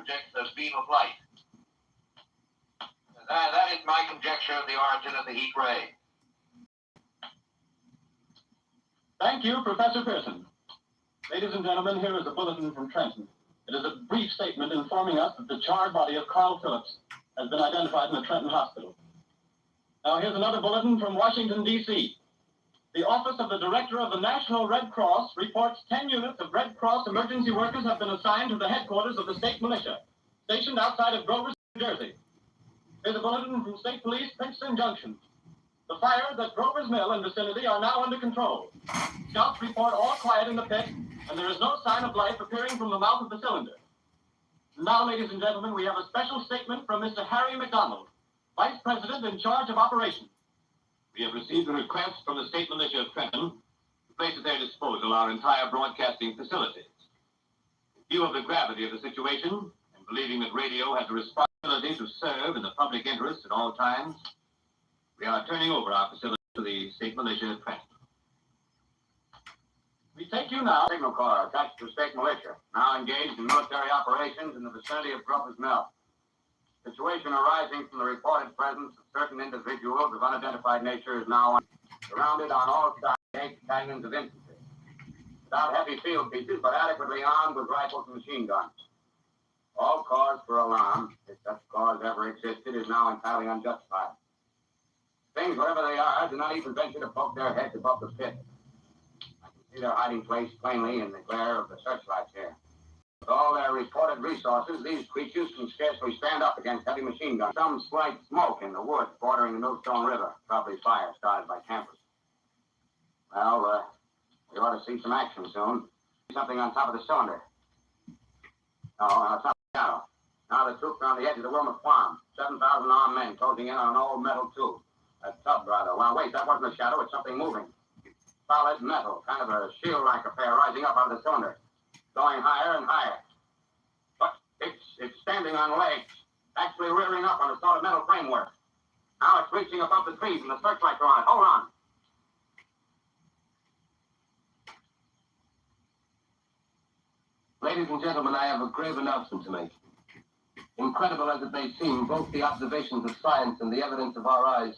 projects a beam of light. That is my conjecture of the origin of the heat ray. Thank you, Professor Pearson. Ladies and gentlemen, here is a bulletin from Trenton. It is a brief statement informing us that the charred body of Carl Phillips has been identified in the Trenton Hospital. Now, here's another bulletin from Washington, D.C. The Office of the Director of the National Red Cross reports 10 units of Red Cross emergency workers have been assigned to the headquarters of the state militia, stationed outside of Grover, New Jersey. Here's a bulletin from State Police, Princeton Junction. The fires at Grover's Mill and vicinity are now under control. Scouts report all quiet in the pit, and there is no sign of life appearing from the mouth of the cylinder. Now, ladies and gentlemen, we have a special statement from Mr. Harry McDonald, Vice President in charge of operations. We have received a request from the State Militia of Trenton to place at their disposal our entire broadcasting facilities. In view of the gravity of the situation, and believing that radio has a responsibility to serve in the public interest at all times, we are turning over our facilities to the State Militia of Trenton. We take you now. Signal Corps attached to State Militia, now engaged in military operations in the vicinity of Grover's Mill. Situation arising from the reported presence of certain individuals of unidentified nature is now surrounded on all sides by 8 battalions of infantry, without heavy field pieces, but adequately armed with rifles and machine guns. All cause for alarm, if such cause ever existed, is now entirely unjustified. Things, whatever they are, do not even venture to poke their heads above the pit. I can see their hiding place plainly in the glare of the searchlights here. With all their reported resources, these creatures can scarcely stand up against heavy machine guns. Some slight smoke in the woods bordering the Millstone River, probably fire started by campers. Well, we ought to see some action soon. Something on top of the cylinder. No, on top of the shadow. Now the troops are on the edge of the Wilmot Farm. 7,000 armed men closing in on an old metal tube. A tub, rather. Well, wait, that wasn't a shadow. It's something moving. Solid metal, kind of a shield-like affair rising up out of the cylinder. Going higher and higher. But it's standing on legs, actually rearing up on a sort of metal framework. Now it's reaching above the trees and the searchlights are on it. Hold on. Ladies and gentlemen, I have a grave announcement to make. Incredible as it may seem, both the observations of science and the evidence of our eyes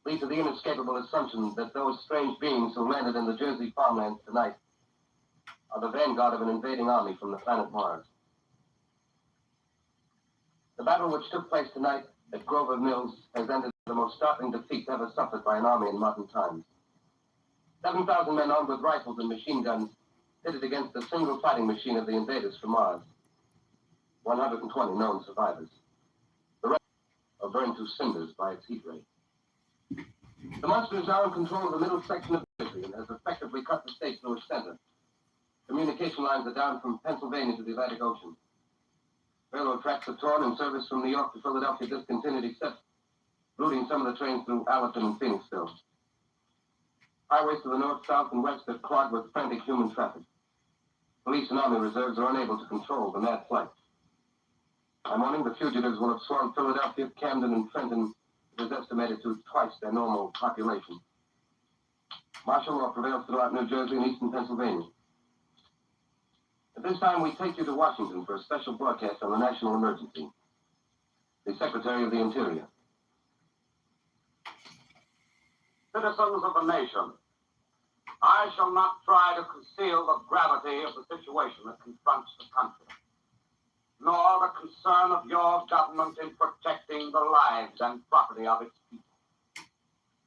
lead to the inescapable assumption that those strange beings who landed in the Jersey farmlands tonight are the vanguard of an invading army from the planet Mars. The battle which took place tonight at Grover Mills has ended the most startling defeat ever suffered by an army in modern times. 7,000 men armed with rifles and machine guns pitted against the single fighting machine of the invaders from Mars. 120 known survivors. The rest are burned to cinders by its heat ray. The monster is now in control of the middle section of the Jersey and has effectively cut the state through its center. Communication lines are down from Pennsylvania to the Atlantic Ocean. Railroad tracks are torn and service from New York to Philadelphia discontinued except routing some of the trains through Allerton and Phoenixville. Highways to the north, south, and west are clogged with frantic human traffic. Police and army reserves are unable to control the mad flight. By morning, the fugitives will have swarmed Philadelphia, Camden, and Trenton. It is estimated to twice their normal population. Martial law prevails throughout New Jersey and eastern Pennsylvania. At this time, we take you to Washington for a special broadcast on the national emergency. The Secretary of the Interior. Citizens of the nation, I shall not try to conceal the gravity of the situation that confronts the country, nor the concern of your government in protecting the lives and property of its people.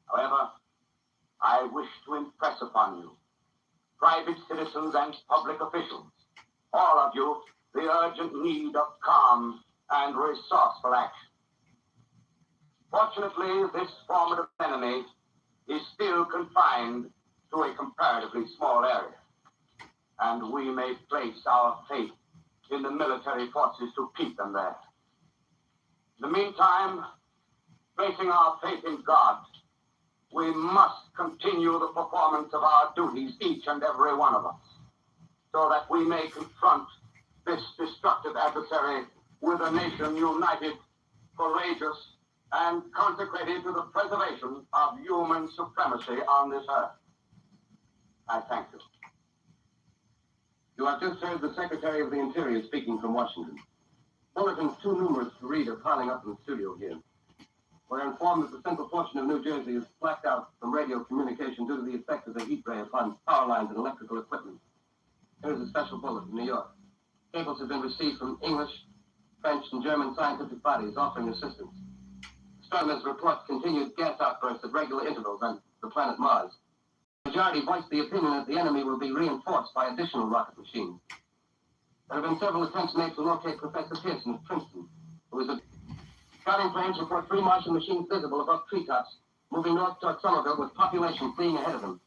However, I wish to impress upon you, private citizens and public officials, all of you, the urgent need of calm and resourceful action. Fortunately, this formidable enemy is still confined to a comparatively small area, and we may place our faith in the military forces to keep them there. In the meantime, placing our faith in God, we must continue the performance of our duties, each and every one of us, so that we may confront this destructive adversary with a nation united, courageous, and consecrated to the preservation of human supremacy on this earth. I thank you. You have just heard the Secretary of the Interior speaking from Washington. Bulletins too numerous to read are piling up in the studio here. We're informed that the central portion of New Jersey is blacked out from radio communication due to the effect of the heat ray upon power lines and electrical equipment. Here's a special bulletin in New York. Cables have been received from English, French, and German scientific bodies offering assistance. Astronomers report continued gas outbursts at regular intervals on the planet Mars. The majority voiced the opinion that the enemy will be reinforced by additional rocket machines. There have been several attempts made to locate Professor Pearson of Princeton, who is a... Scouting planes report 3 Martian machines visible above treetops, moving north toward Somerville with population fleeing ahead of them.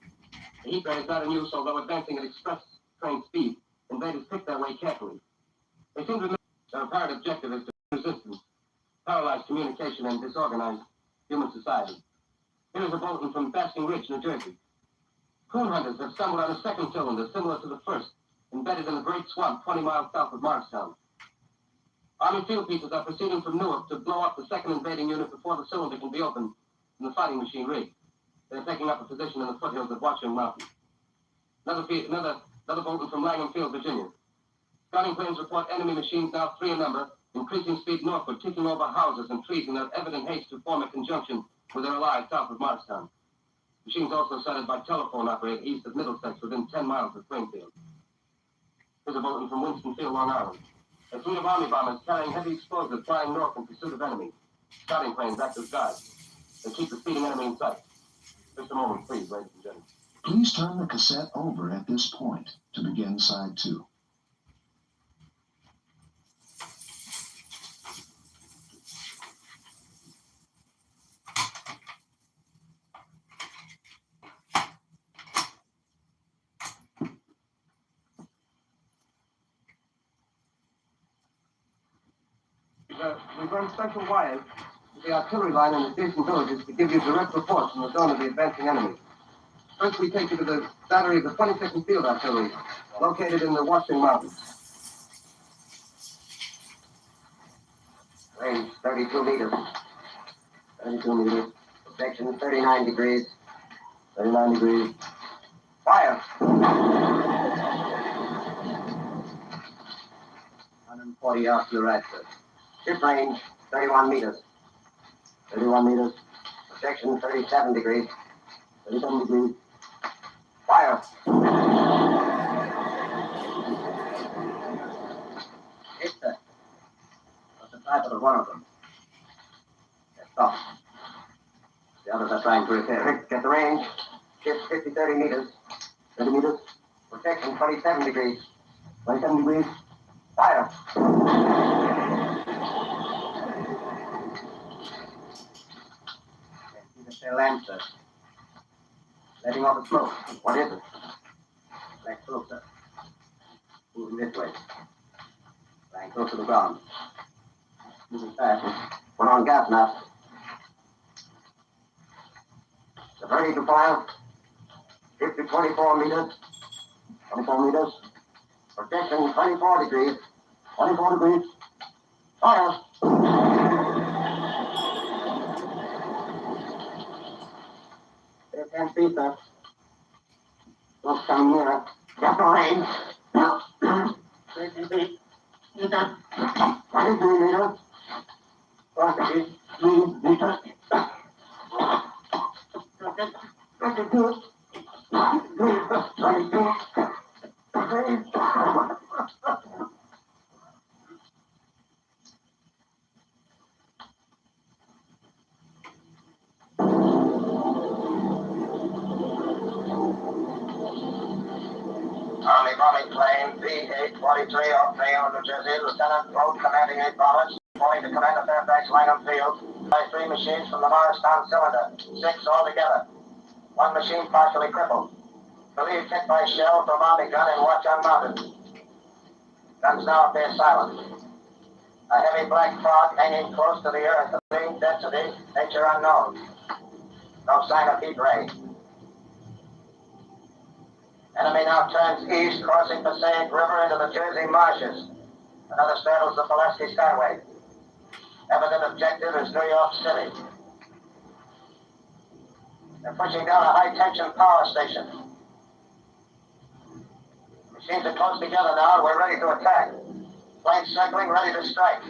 The heat ray is not in use, although advancing at express train speed. Invaders pick their way carefully. They seem to admit their apparent objective is to resistance, paralyze communication, and disorganize human society. Here is a bulletin from Basking Ridge, New Jersey. Coon hunters have stumbled on a second cylinder similar to the first, embedded in a great swamp 20 miles south of Markstown. Army field pieces are proceeding from Newark to blow up the second invading unit before the cylinder can be opened in the fighting machine rig. They're taking up a position in the foothills of Watchung Mountain. Another bulletin from Langham Field, Virginia. Scouting planes report enemy machines now 3 in number, increasing speed northward, kicking over houses and trees in their evident haste to form a conjunction with their allies south of Markstown. Machines also sighted by telephone operator east of Middlesex within 10 miles of Springfield. Here's a bulletin from Winston Field, Long Island. A fleet of army bombers carrying heavy explosives flying north in pursuit of enemy. Scouting planes act as guides. They keep the speeding enemy in sight. Just a moment, please, ladies and gentlemen. Please turn the cassette over at this point to begin side 2. We've run special wires to the artillery line in adjacent villages to give you direct reports from the zone of the advancing enemy. First, we take you to the battery of the 22nd Field Artillery, located in the Watchung Mountains. Range 32 meters. 32 meters. Protection 39 degrees. 39 degrees. Fire! 140 yards to the right, sir. Ship range 31 meters. 31 meters. Protection 37 degrees. 37 degrees. Fire! Hit, sir. What's the type of one of them? Stop. The others are trying to repair. Get the range. Ship 30 meters. 30 meters. Protection 27 degrees. 27 degrees. Fire! They'll answer. Letting off the smoke. What is it? Black smoke, sir. Moving this way. Lying close to the ground. Moving fast. Put on gas now. They're ready to fire. 24 meters. 24 meters. Protection 24 degrees. 24 degrees. Fire! They're 10 feet, sir. Don't come near. Get the range. 13 feet. Meter. 23 meters. 23 meters. 22. 22. Army bombing plane B-843 off Bayonne, New Jersey. Lieutenant Pope, commanding 8 bombers, reporting to Commander Fairfax, Langham Field. By 3 machines from the Morristown cylinder, 6 altogether. 1 machine partially crippled. Believed hit by shell from Army gun in Watchung Mountain. Guns now appear silent. A heavy black fog hanging close to the earth, of being density, nature unknown. No sign of heat ray. Enemy now turns east, crossing Passaic River into the Jersey marshes. Another straddles the Pulaski Skyway. Evident objective is New York City. They're pushing down a high-tension power station. Machines are close together now, and we're ready to attack. Flank circling, ready to strike.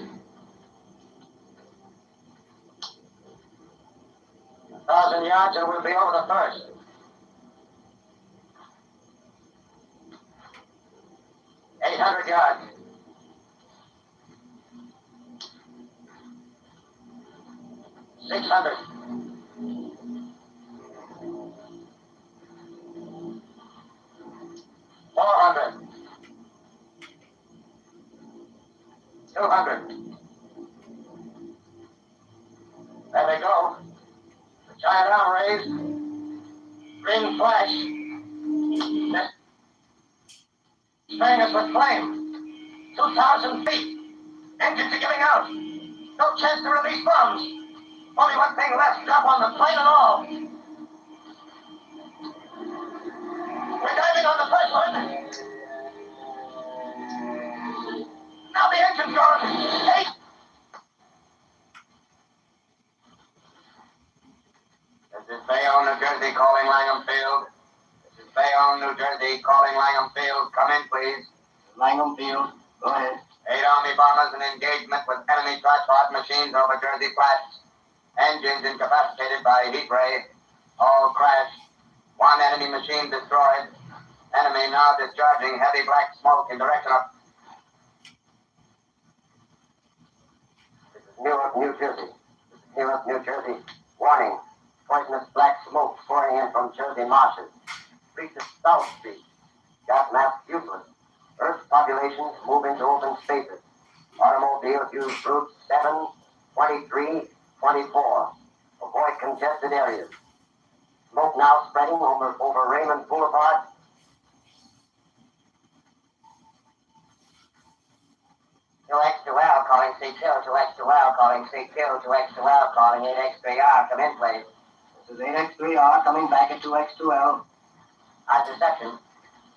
1,000 yards and we'll be over the first. 800 yards. 600. 400. 200. There they go. The giant arm raised. Green flash. Spraying us with flame. 2,000 feet. Engines are giving out. No chance to release bombs. Only one thing left. Drop on the plane and all. We're diving on the first one. Now the engine's gone. Hey! This is Bayonne, New Jersey, calling Langham Field. This is Bayonne, New Jersey, calling Langham Field. Come in, please. Langham Field, go ahead. 8 Army bombers in engagement with enemy tripod machines over Jersey Flats. Engines incapacitated by heat ray. All crashed. One enemy machine destroyed. Enemy now discharging heavy black smoke in direction of... This is Newark, New Jersey. This is Newark, New Jersey. Warning. Poisonous black smoke pouring in from Jersey marshes. Reaches South Street. Gas mask useless. Earth populations move into open spaces. Automobiles use routes 7, 23, 24. Avoid congested areas. Smoke now spreading over Raymond Boulevard. To calling C2, to X2L, calling C2, to X2L, calling 8X3R, come in, please. This is 8X3R, coming back at 2X2L. How's reception?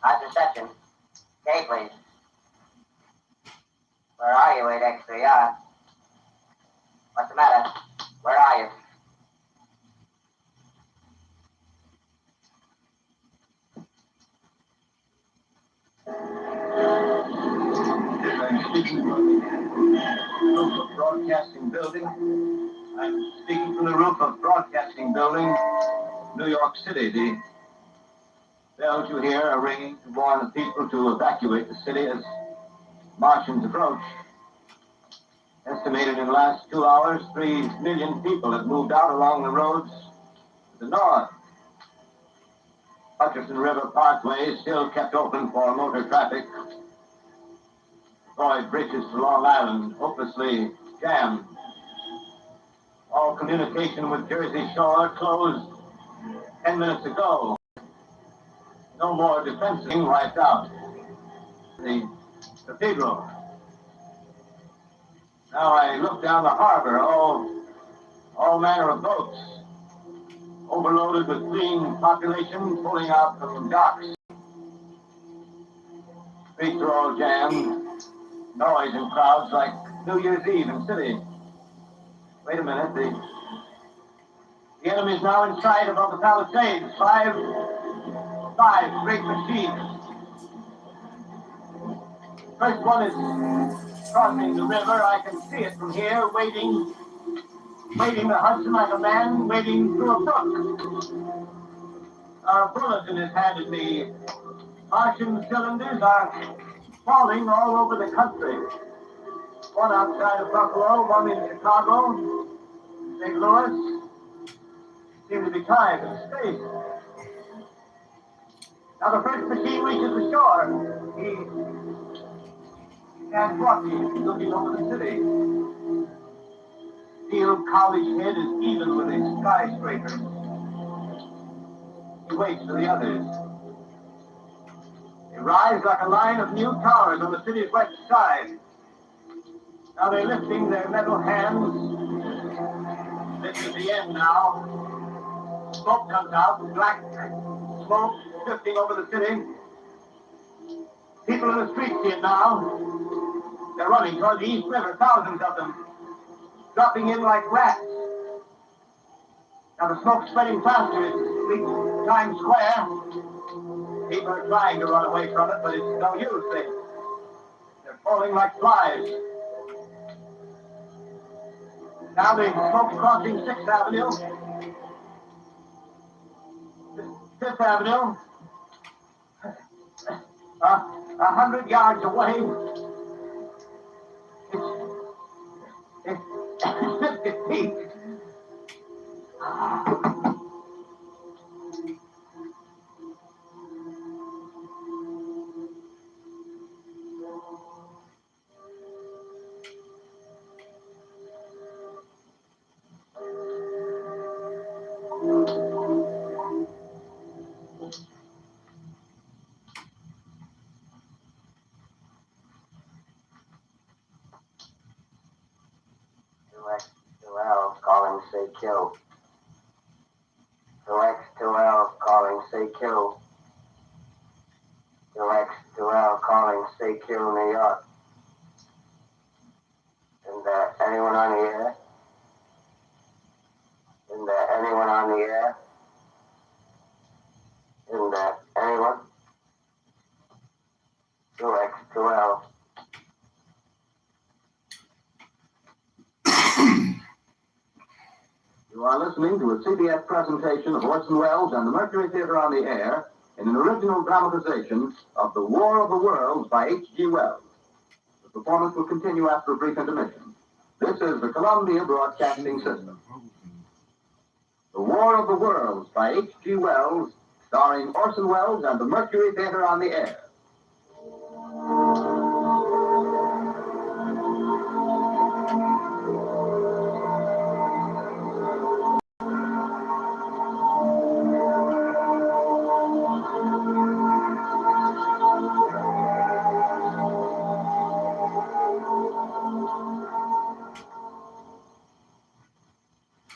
How's reception? Okay, please. Where are you, 8X3R? What's the matter? Where are you? I'm speaking from the roof of Broadcasting Building. I'm speaking from the roof of Broadcasting Building, New York City. The bells you hear are ringing to warn the people to evacuate the city as Martians approach. Estimated in the last 2 hours, 3 million people have moved out along the roads to the north. Hutchinson River Parkway is still kept open for motor traffic. Floyd bridges to Long Island hopelessly jammed. All communication with Jersey Shore closed 10 minutes ago. No more defense being wiped out. The cathedral. Now I look down the harbor, all manner of boats, overloaded with fleeing population pulling out from docks. Streets are all jammed. Noise and crowds like New Year's Eve in city. Wait a minute, the enemy's now in sight above the Palisades. Five great machines. First one is crossing the river. I can see it from here, waiting the Hudson like a man waiting through a brook. A bulletin is handed me. Martian cylinders are falling all over the country. One outside of Buffalo, one in Chicago, St. Louis. Seem to be tied in space. Now the first machine reaches the shore. He stands watching, looking over the city. Steel College head is even with his skyscrapers. He waits for the others. They rise like a line of new towers on the city's west side. Now they're lifting their metal hands. This is the end now. Smoke comes out, black smoke drifting over the city. People in the streets see it now. They're running toward the East River, thousands of them, dropping in like rats. Now the smoke's spreading faster. It's reached Times Square. People are trying to run away from it, but it's no use. They're falling like flies. Now the smoke crossing 6th Avenue. 5th Avenue. 100 yards away. It's 50 feet. X2L calling CQ. 2X2L calling CQ. 2X2L calling CQ, New York. Isn't there anyone on the air? Isn't there anyone on the air? Isn't there anyone? 2X2L. You are listening to a CBS presentation of Orson Welles and the Mercury Theater on the Air in an original dramatization of The War of the Worlds by H.G. Wells. The performance will continue after a brief intermission. This is the Columbia Broadcasting System. The War of the Worlds by H.G. Wells, starring Orson Welles and the Mercury Theater on the Air.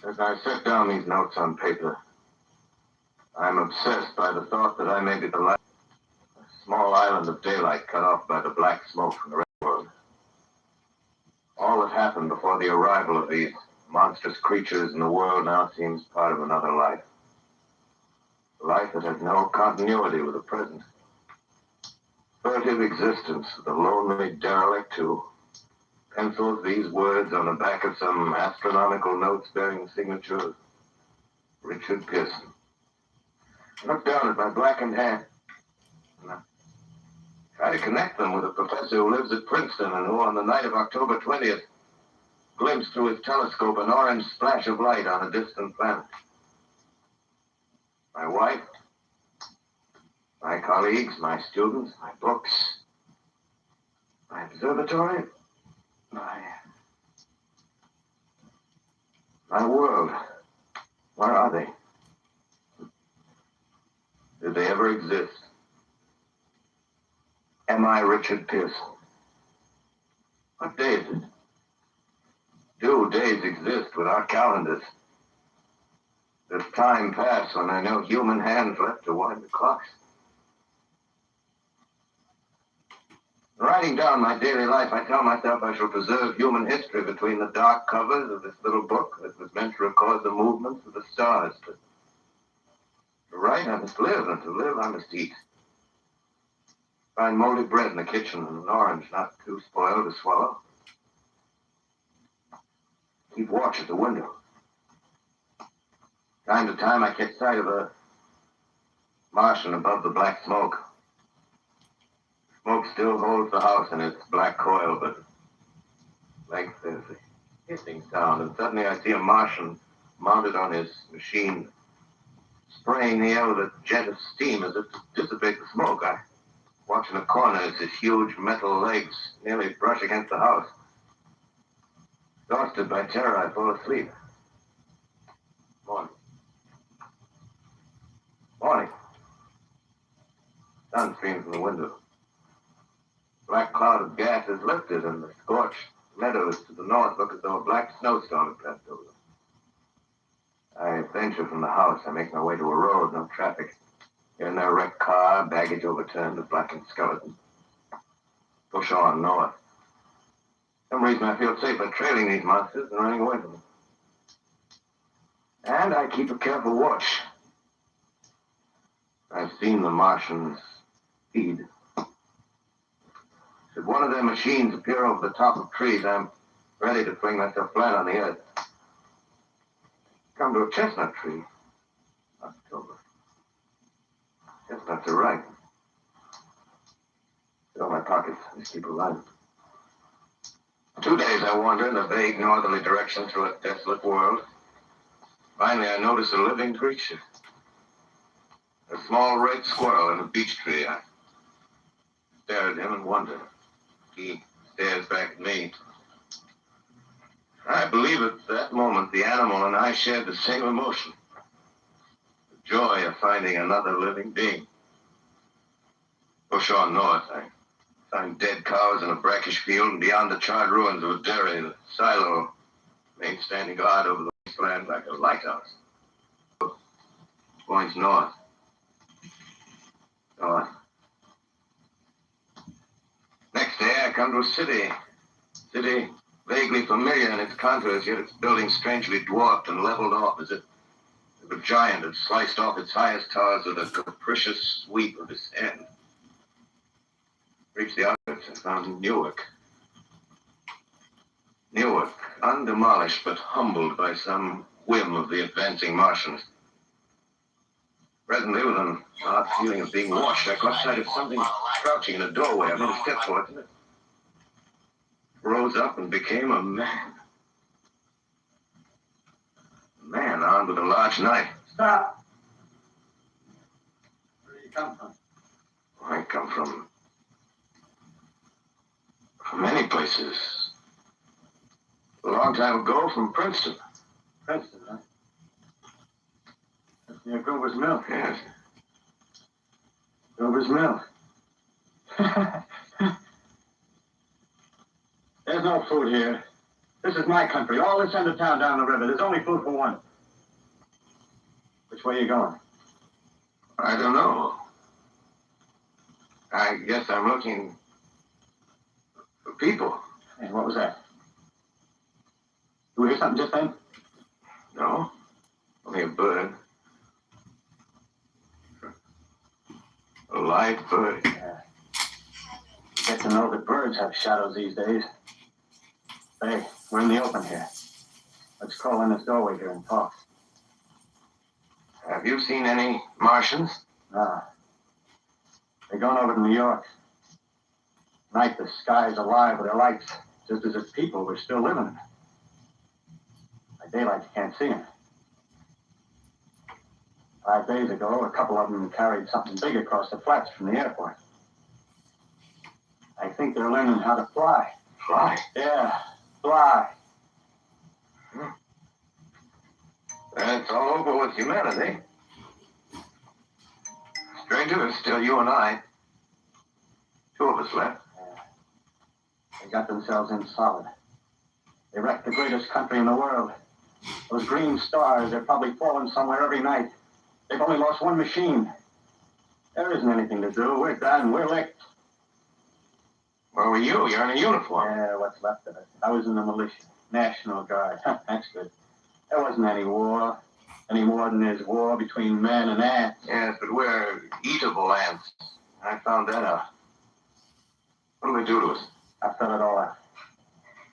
As I set down these notes on paper, I'm obsessed by the thought that I may be the last small island of daylight cut off by the black smoke from the rest of the world. All that happened before the arrival of these monstrous creatures in the world now seems part of another life. A life that has no continuity with the present. Furtive existence of the lonely derelict who pencils these words on the back of some astronomical notes bearing the signature of Richard Pearson. I look down at my blackened hand and I try to connect them with a professor who lives at Princeton and who on the night of October 20th glimpsed through his telescope an orange splash of light on a distant planet. My wife, my colleagues, my students, my books, my observatory, my world. Where are they? Did they ever exist? Am I Richard Pearson? What day is it? Do days exist without calendars? Does time pass when there are no human hands left to wind the clocks? Writing down my daily life, I tell myself I shall preserve human history between the dark covers of this little book that was meant to record the movements of the stars. But to write, I must live, and to live, I must eat. Find moldy bread in the kitchen and an orange not too spoiled to swallow. Keep watch at the window. Time to time, I catch sight of a Martian above the black smoke. Smoke still holds the house in its black coil, but length there's a hissing sound, and suddenly I see a Martian mounted on his machine, spraying the air with a jet of steam as if to dissipate the smoke. I watch in a corner as his huge metal legs nearly brush against the house. Exhausted by terror, I fall asleep. Morning. Morning. Sun streams from the window. Black cloud of gas is lifted, and the scorched meadows to the north look as though a black snowstorm had passed over them. I venture from the house. I make my way to a road, no traffic. Here and there, a wrecked car, baggage overturned, a blackened skeleton. Push on north. For some reason, I feel safer trailing these monsters than running away from them. And I keep a careful watch. I've seen the Martians feed. Should one of their machines appear over the top of trees, I'm ready to fling myself flat on the earth. Come to a chestnut tree. October. Chestnuts are ripe. Fill my pockets. Let's keep alive. 2 days I wander in a vague northerly direction through a desolate world. Finally, I notice a living creature. A small red squirrel in a beech tree. I stare at him and wonder. He stares back at me. I believe at that moment the animal and I shared the same emotion. The joy of finding another living being. Push on north, I find dead cows in a brackish field, and beyond the charred ruins of a dairy, the silo remains standing guard over the wasteland like a lighthouse. Points north. North. Next day, I come to a city. City vaguely familiar in its contours, yet its buildings strangely dwarfed and leveled off as if a giant had sliced off its highest towers with a capricious sweep of his hand. Reached the outskirts and found Newark. Newark, undemolished but humbled by some whim of the advancing Martians. Presently, with an odd feeling of being watched, I caught sight of something crouching in a doorway. I made a step towards it. Rose up and became a man. A man armed with a large knife. Stop! Where do you come from? I come from many places. A long time ago, from Princeton. Princeton, huh? That's near Grover's Mill. Yes. Grover's Mill. There's no food here. This is my country. All this end of town down the river. There's only food for one. Which way are you going? I don't know. I guess I'm looking for people. Hey, what was that? You hear something just then? No, only a bird. A live bird. Yeah. Get to know that birds have shadows these days. Hey, we're in the open here. Let's crawl in this doorway here and talk. Have you seen any Martians? Nah. They're going over to New York. Night, the sky's alive with their lights, just as if people were still living in it. By daylight, you can't see them. 5 days ago, a couple of them carried something big across the flats from the airport. I think they're learning how to fly. Fly. Yeah, fly. It's all over with humanity. Stranger, it's still you and I. 2 of us left. They got themselves in solid. They wrecked the greatest country in the world. Those green stars, they're probably falling somewhere every night. They've only lost one machine. There isn't anything to do. We're done. We're licked. Where were you? You're in a uniform. Yeah, what's left of it. I was in the militia. National Guard. That's good. There wasn't any war. Any more than there's war between man and ants. Yes, but we're eatable ants. I found that out. What do they do to us? I felt it all out.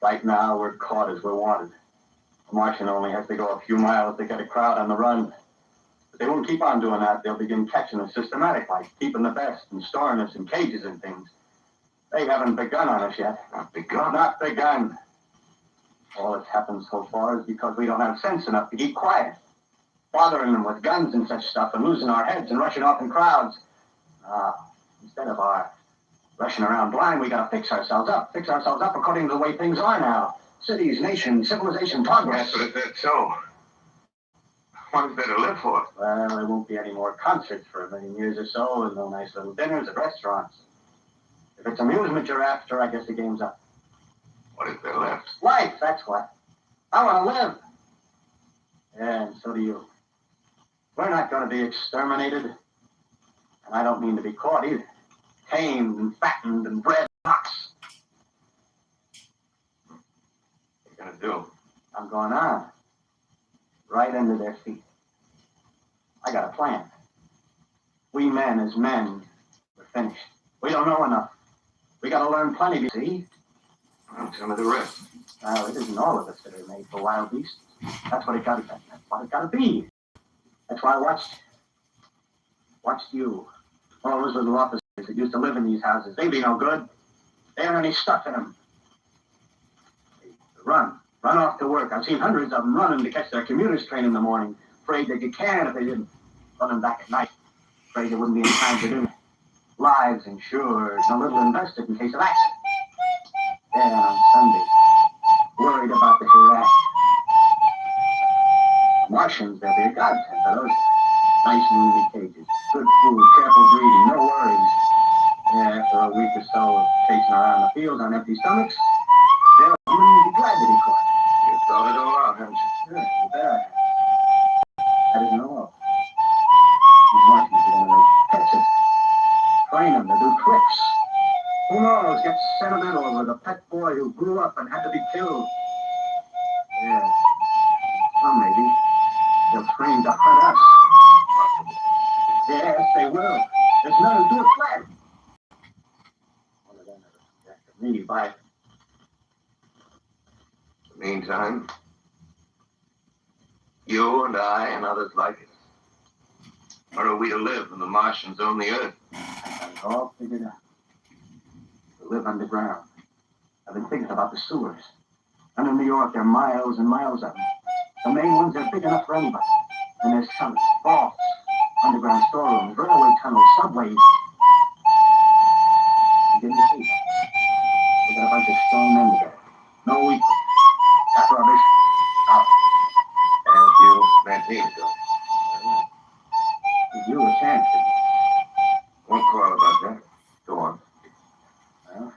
Right now, we're caught as we're wanted. A Martian only has to go a few miles to get a crowd on the run. But they won't keep on doing that. They'll begin catching us systematic, like keeping the best and storing us in cages and things. They haven't begun on us yet. Not begun. Not begun. All that's happened so far is because we don't have sense enough to keep quiet. Bothering them with guns and such stuff and losing our heads and rushing off in crowds. Instead of our rushing around blind, we gotta fix ourselves up. Fix ourselves up according to the way things are now. Cities, nations, civilization, progress. Yes, but if that's so, what is there to live for? Well, there won't be any more concerts for a million years or so, and no nice little dinners at restaurants. If it's amusement you're after, I guess the game's up. What is there left? Life, that's what. I want to live. Yeah, and so do you. We're not going to be exterminated. And I don't mean to be caught either. Tamed and fattened and bred box. What are you going to do? I'm going on. Right under their feet. I got a plan. We men as men, we're finished. We don't know enough. We got to learn plenty, you see. Well, tell me the rest. Well, it isn't all of us that are made for wild beasts. That's what it got to be. That's what it got to be. That's why I watched you. All those little officers that used to live in these houses. They be no good. They haven't any stuff in them. They run off to work. I've seen hundreds of them running to catch their commuter's train in the morning, afraid they'd get canned if they didn't. Running back at night, afraid there wouldn't be any time to do lives insured, and a little invested in case of accident. Then on Sunday, worried about the hereafter. Martians, they'll be a godsend for those. Nice roomy cages, good food, careful breeding, no worries. Yeah, after a week or so of chasing around the fields on empty stomachs, they'll be glad to be caught. You thought it all out, haven't you? Sure, you bet I have. That isn't all. These Martians are going to make pets of them. Train them to do tricks. Who knows, get sentimental over the pet boy who grew up and had to be killed. Yeah, some maybe. They'll train to hunt us. Yes, they will. There's none who do it flat. One of them after me by. Meantime, you and I and others like us. Where are we to live when the Martians own the Earth? I got it all figured out. To live underground. I've been thinking about the sewers. Under New York, there are miles and miles of them. The main ones are big enough for anybody. And there's tunnels, vaults, underground storerooms, railway tunnels, subways. You didn't see. We got a bunch of strong men together. No weakness. That's rubbish. Out. As you meant me to do. Give you a chance to. Won't quarrel about that. Go on. Well,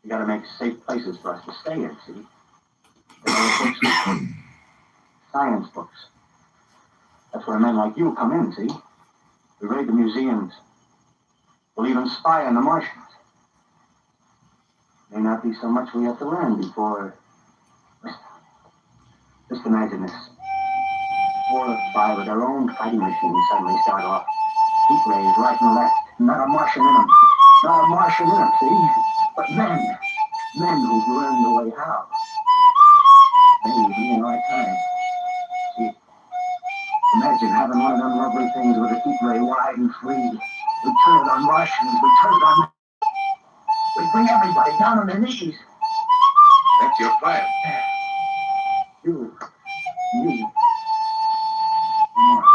you gotta make safe places for us to stay in, see? There are books, science books. That's where men like you come in, see? We raid the museums. We'll even spy on the Martians. May not be so much we have to learn before. Just imagine this. 4 or 5 of their own fighting machines suddenly start off. Heat rays right and left. Not a Martian in them. Not a Martian in them, see? But men. Men who've learned the way how. Maybe in our time. See? Imagine having one of them lovely things with a heat ray wide and free. We turn it on Martians. We turn it on. We bring everybody down on their knees. That's your plan. You. Me. More.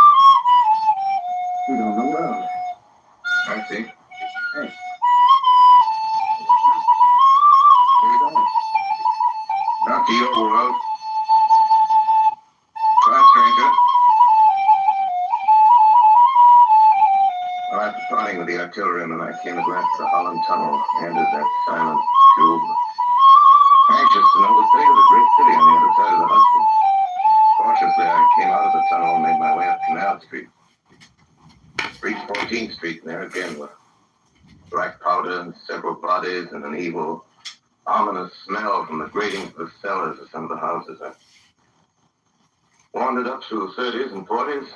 We own the world. I see. Hey. Where you going? Not to your world. Quiet, stranger. Well, after parting with the artilleryman, I came at last to the Holland Tunnel, handed that silent tube. Anxious to know the fate of the great city on the other side of the Hudson. Cautiously, I came out of the tunnel and made my way up Canal Street. Reached 14th Street, and there again were black powder and several bodies and an evil, ominous smell from the gratings of the cellars of some of the houses. I wandered up through the 30s and 40s,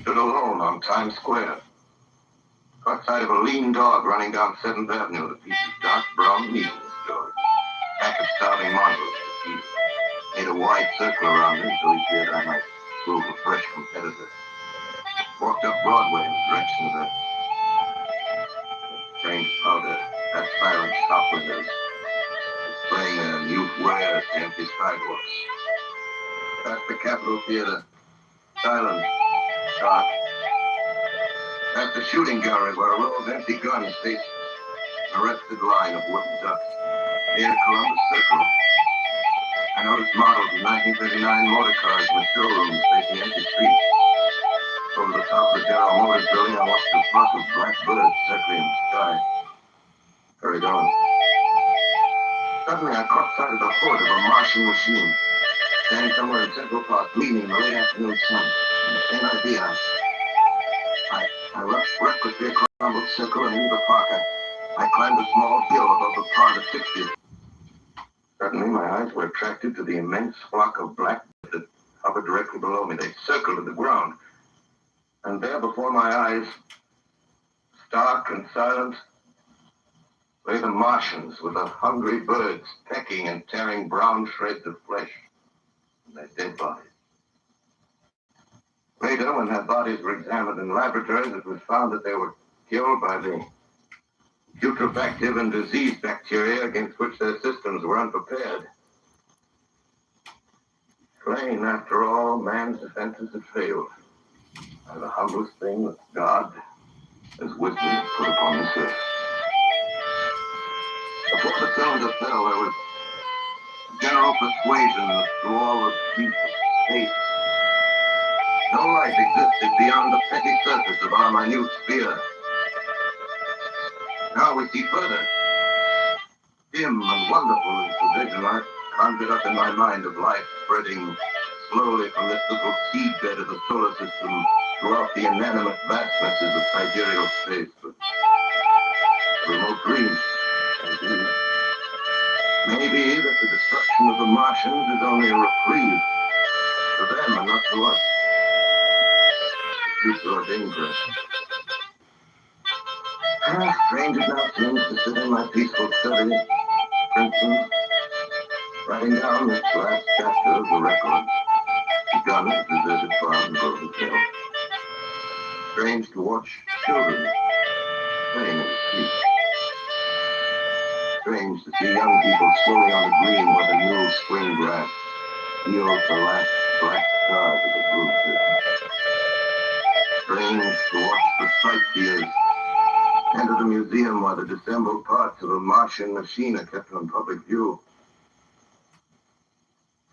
stood alone on Times Square. Caught sight of a lean dog running down 7th Avenue with a piece of dark brown meat in his jaws. Pack of starving mongrels to feed. Made a wide circle around him until he feared I might prove a fresh competitor. Walked up Broadway in the direction of the strange powder, that silent shop windows, displaying their mute wares to empty sidewalks. Past the Capitol Theater, silent, dark. Past the shooting gallery where a row of empty guns faced an arrested line of wooden ducks. Near Columbus Circle, I noticed models of 1939 motor cars in the showrooms facing empty streets. Over the top of the General Motors building, I watched a flock of black birds circling in the sky. Hurried on. Suddenly, I caught sight of the hood of a Martian machine, standing somewhere in Central Park, gleaming in the late afternoon sun. And the same idea. I rushed recklessly across the crumbled circle and into the park. I climbed a small hill above the pond of 60th. Suddenly, my eyes were attracted to the immense flock of black birds that hovered directly below me. They circled to the ground. And there before my eyes, stark and silent, Play the Martians with the hungry birds pecking and tearing brown shreds of flesh from their dead bodies. Later, when their bodies were examined in laboratories, it was found that they were killed by the putrefactive and disease bacteria against which their systems were unprepared. Plain, after all, man's defenses had failed. And the humblest thing that God has wisdom put upon this earth. Before the cylinder fell, there was general persuasion that through all the deep space, no life existed beyond the petty surface of our minute sphere. Now we see further. Dim and wonderful is the vision I conjured up in my mind of life spreading slowly from this little seedbed of the solar system throughout the inanimate vastnesses of sidereal space. But a remote dream, indeed. Maybe that the destruction of the Martians is only a reprieve for them and not to us. The future ordained for us. Strange it now seems to sit in my peaceful study, Princeton, writing down this last chapter of the record, begun at the deserted farm in Golden Hill. Strange to watch children playing in the street. Strange to see young people slowly on the green where the new spring grass yields the last black stars of the blue pit. Strange to watch the sightseers enter the museum where the disassembled parts of a Martian machine are kept on public view.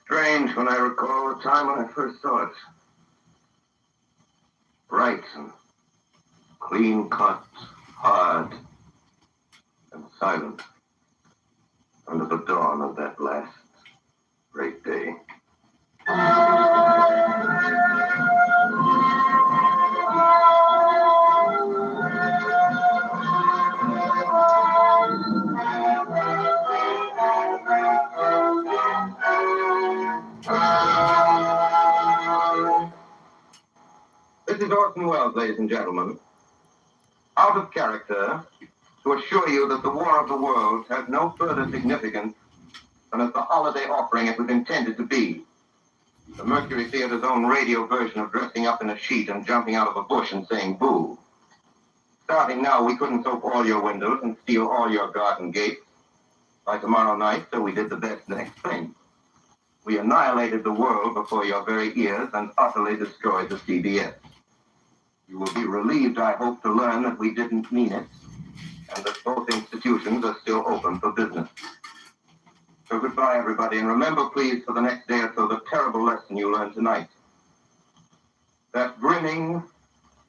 Strange when I recall the time when I first saw it. Bright and clean cut, hard and silent under the dawn of that last great day. This is Orson Welles, ladies and gentlemen. Out of character, to assure you that the War of the Worlds has no further significance than as the holiday offering it was intended to be. The Mercury Theater's own radio version of dressing up in a sheet and jumping out of a bush and saying boo. Starting now, we couldn't soap all your windows and steal all your garden gates. By tomorrow night, so we did the best next thing. We annihilated the world before your very ears and utterly destroyed the CBS. You will be relieved, I hope, to learn that we didn't mean it, and that both institutions are still open for business. So goodbye, everybody, and remember, please, for the next day or so, the terrible lesson you learned tonight. That grinning,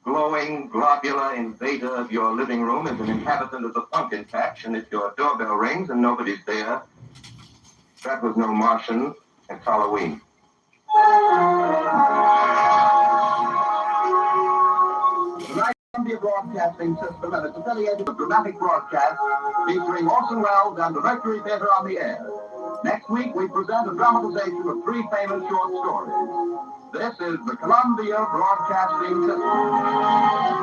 glowing, globular invader of your living room is an inhabitant of the pumpkin patch, and if your doorbell rings and nobody's there, that was no Martian, it's Halloween. Columbia Broadcasting System and its affiliated with dramatic broadcast featuring Orson Welles and the Mercury Theater on the air. Next week, we present a dramatization of 3 famous short stories. This is the Columbia Broadcasting System.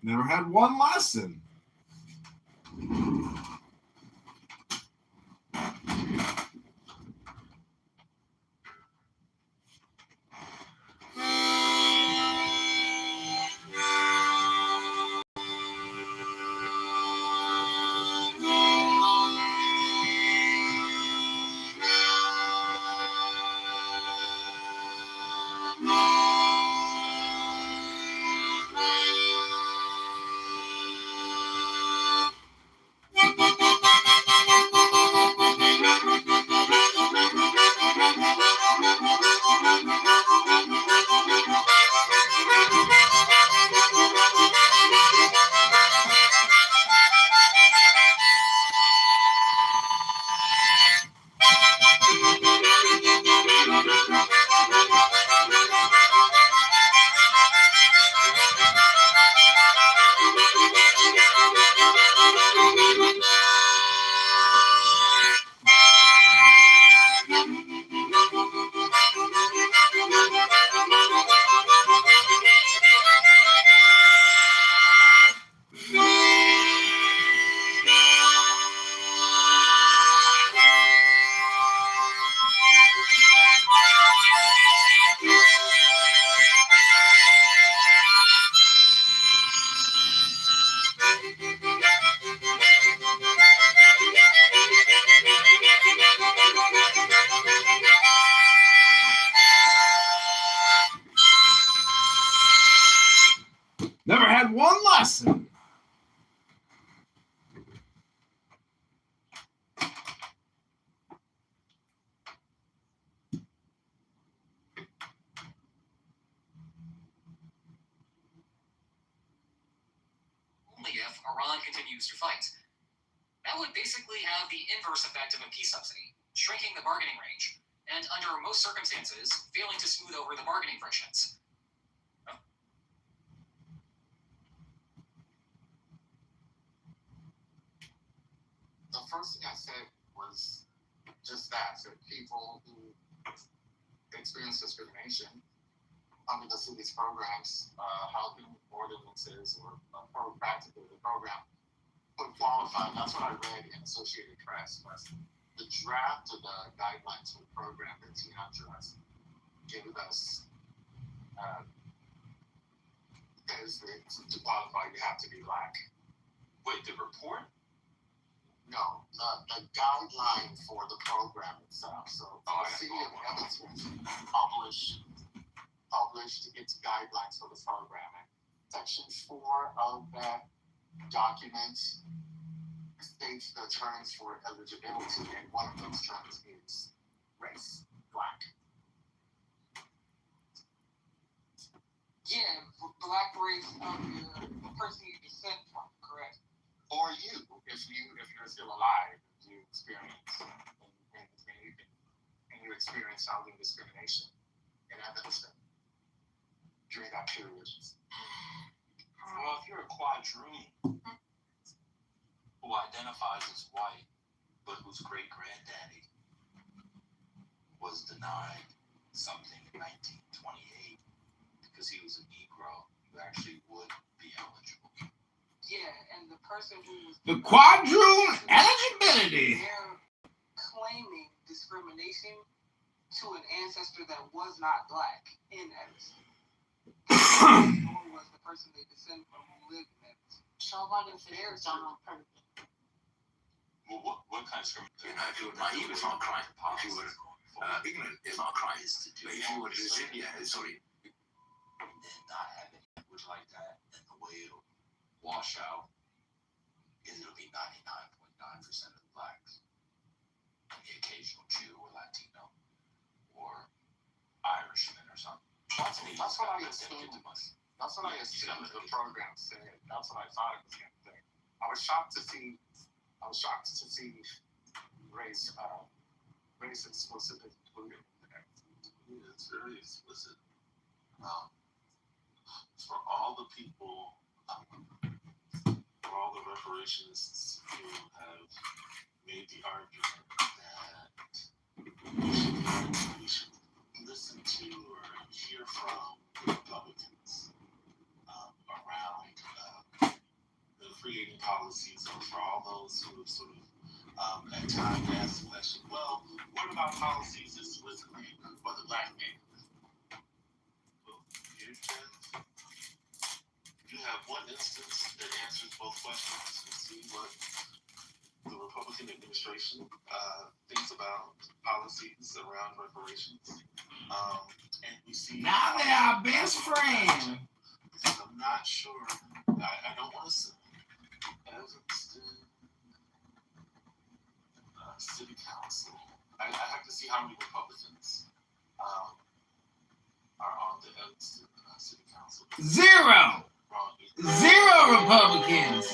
Never had one lesson. Never had one lesson. Only if Iran continues to fight. That would basically have the inverse effect of a peace subsidy, shrinking the bargaining range, and under most circumstances, failing to smooth over the bargaining frictions. The first thing I said was just that people who experience discrimination under the city's programs, housing ordinances, or practically the program would qualify. That's what I read in Associated Press. Was the draft of the guidelines for the program that Tina Dress gave us says that to qualify you have to be Black. Wait, the report? No, the guideline for the program itself. So the city of Evanston published its guidelines for the program. Section 4 of that document states the terms for eligibility, and one of those terms is race, Black. Yeah, Black race the person you descend from, correct? Or you, if you're still alive, if you experience and you experience housing discrimination in Evanston during that period. Well, if you're a quadroon who identifies as white, but whose great granddaddy was denied something in 1928 because he was a Negro, you actually would be eligible. Yeah, and the person who was The quadroon eligibility. they're claiming discrimination to an ancestor that was not black in Evanston. Nor was the person they descend from who lived in Evanston. So what if it's done on purpose? Well, what kind of discrimination? You know, if you were naive, it's not a crime. If you were ignorant, it's not a crime. But if you were sorry. And not have any language like that, and the way it'll wash out is it'll be 99.9% of the blacks, and the occasional Jew or Latino or Irishman or something. That's what I assumed. That's what I assumed the program said. That's what I thought it was going to say. I was shocked to see race explicitly included in there. Yeah, it's very explicit. For all the people, for all the reparationists who have made the argument that we should listen to or hear from Republicans around creating policies, or for all those who have sort of at times asked the question, well, what about policies explicitly for the black man? Well, you have one instance that answers both questions. You see what the Republican administration thinks about policies around reparations. And we see Now they are best friends. Because I'm not sure, I don't want to say Evanston City Council. I have to see how many Republicans are on the Evanston City Council. Zero Republicans.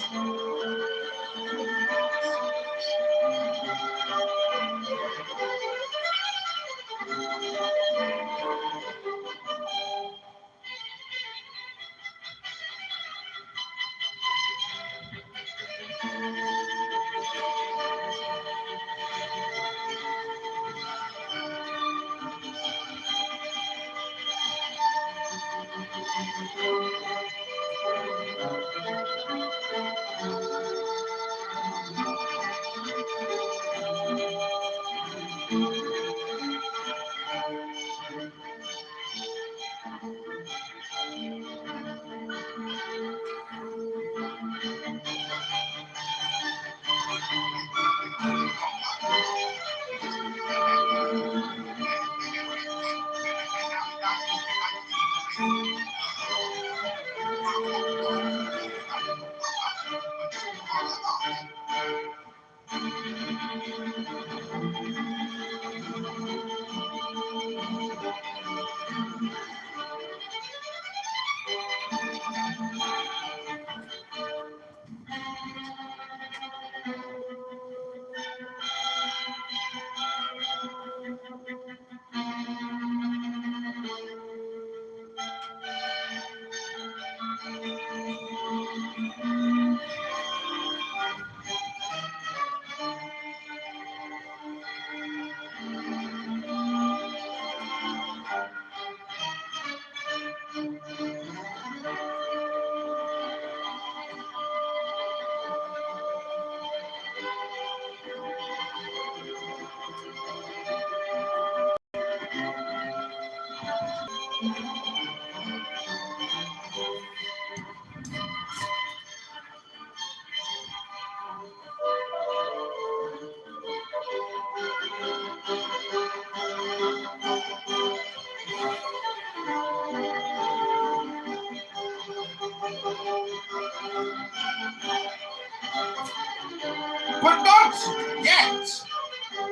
But not yet.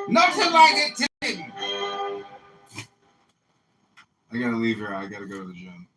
Nothing like it today. I gotta leave here. I gotta go to the gym.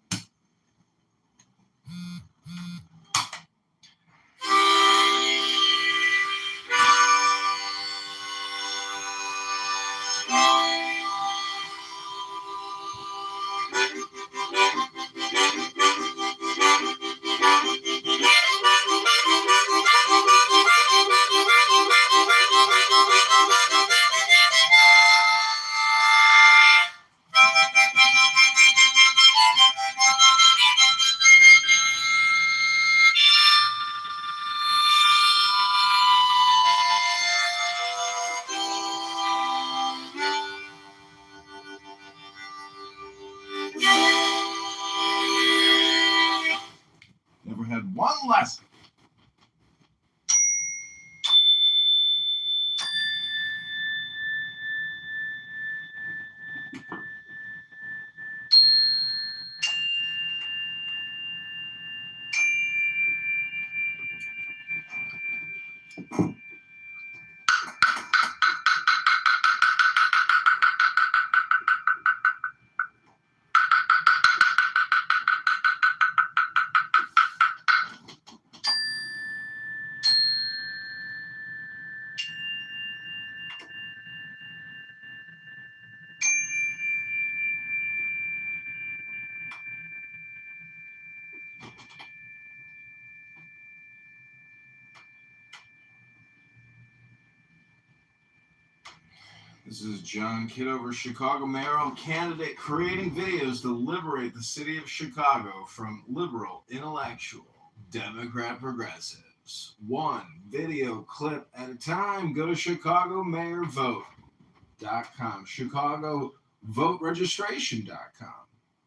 This is John Kitover, Chicago mayoral candidate, creating videos to liberate the city of Chicago from liberal, intellectual, Democrat progressives. One video clip at a time. Go to ChicagoMayorVote.com, ChicagoVoteRegistration.com,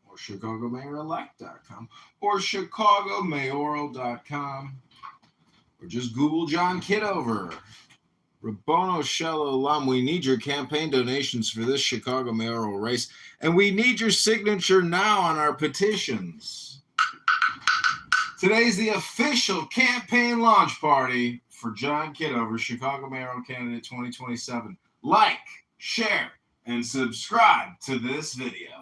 or ChicagoMayorElect.com, or ChicagoMayoral.com, or just Google John Kitover. Rabono Shello Lam, we need your campaign donations for this Chicago mayoral race, and we need your signature now on our petitions. Today's the official campaign launch party for John Kitover, Chicago mayoral candidate 2027. Like, share, and subscribe to this video.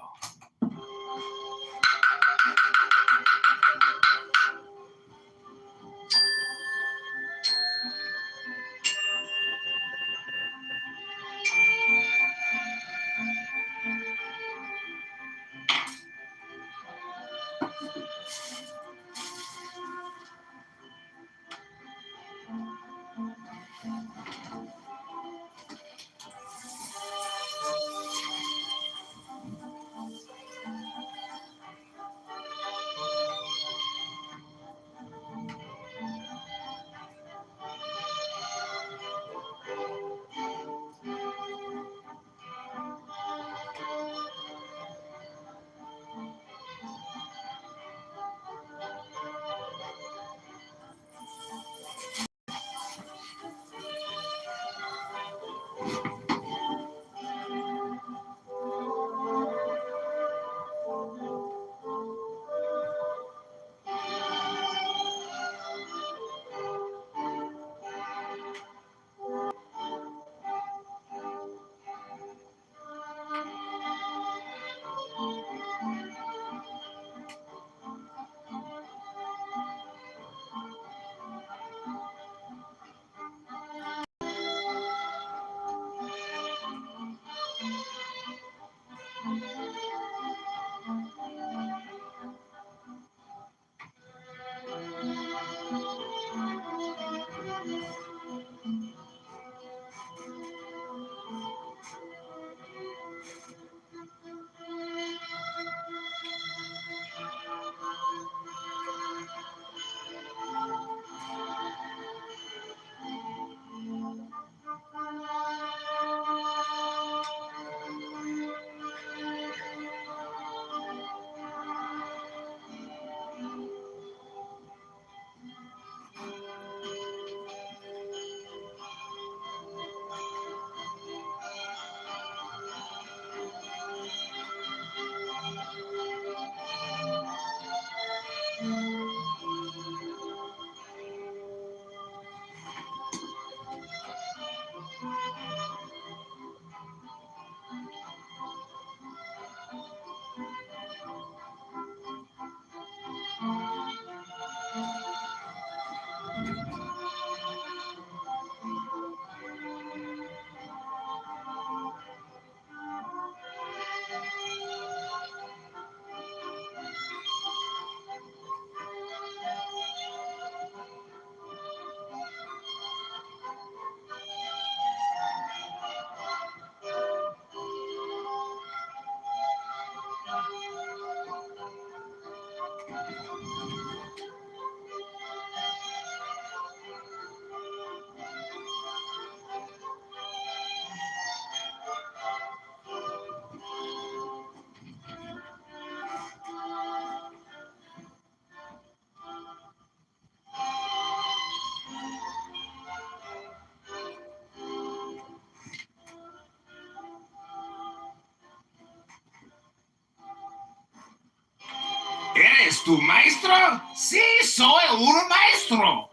¿Eres tu maestro? Sí, soy un maestro.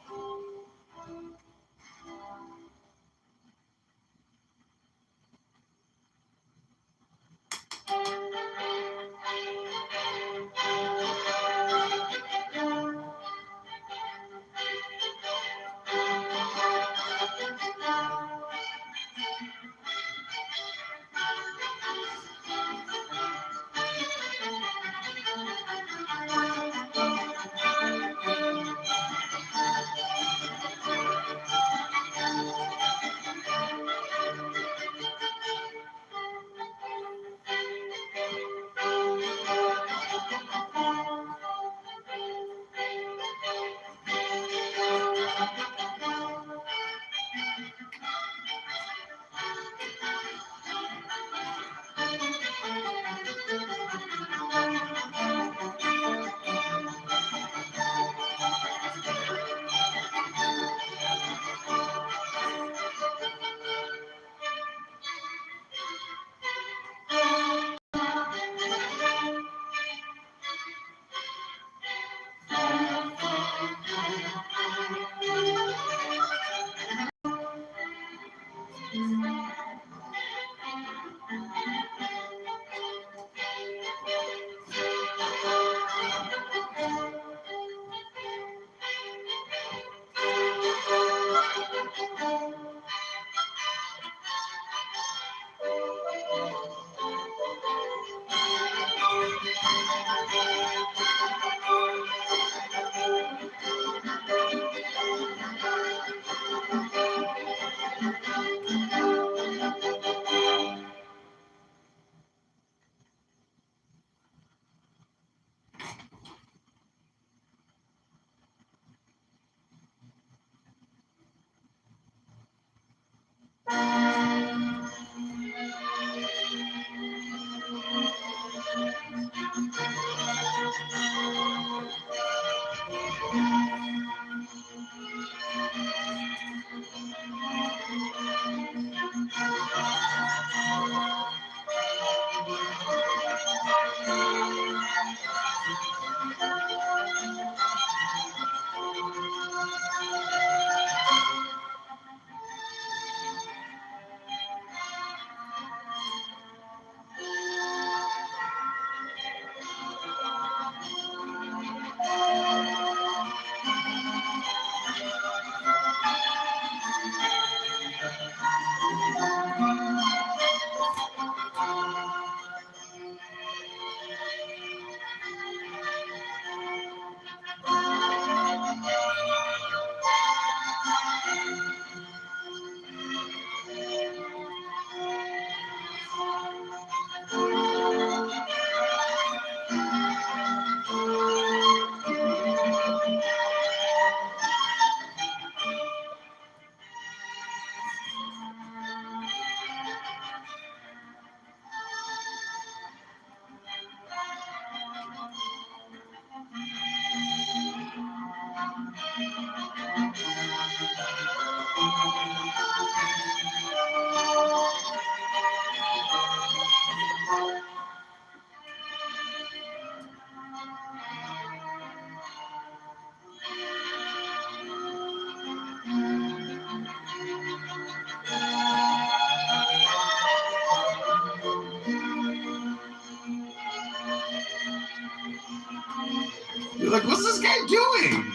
You're like, what's this guy doing?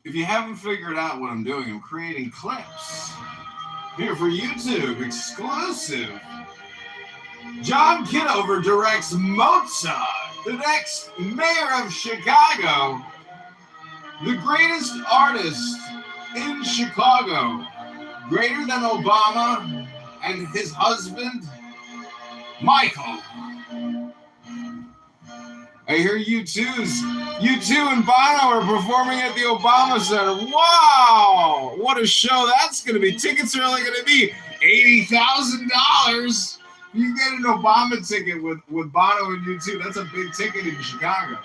If you haven't figured out what I'm doing, I'm creating clips here for YouTube, exclusive. John Kitover directs Mozart, the next mayor of Chicago, the greatest artist in Chicago, greater than Obama and his husband, Michael. I hear U2 and Bono are performing at the Obama Center. Wow! What a show that's going to be. Tickets are only going to be $80,000. You get an Obama ticket with Bono and U2. That's a big ticket in Chicago.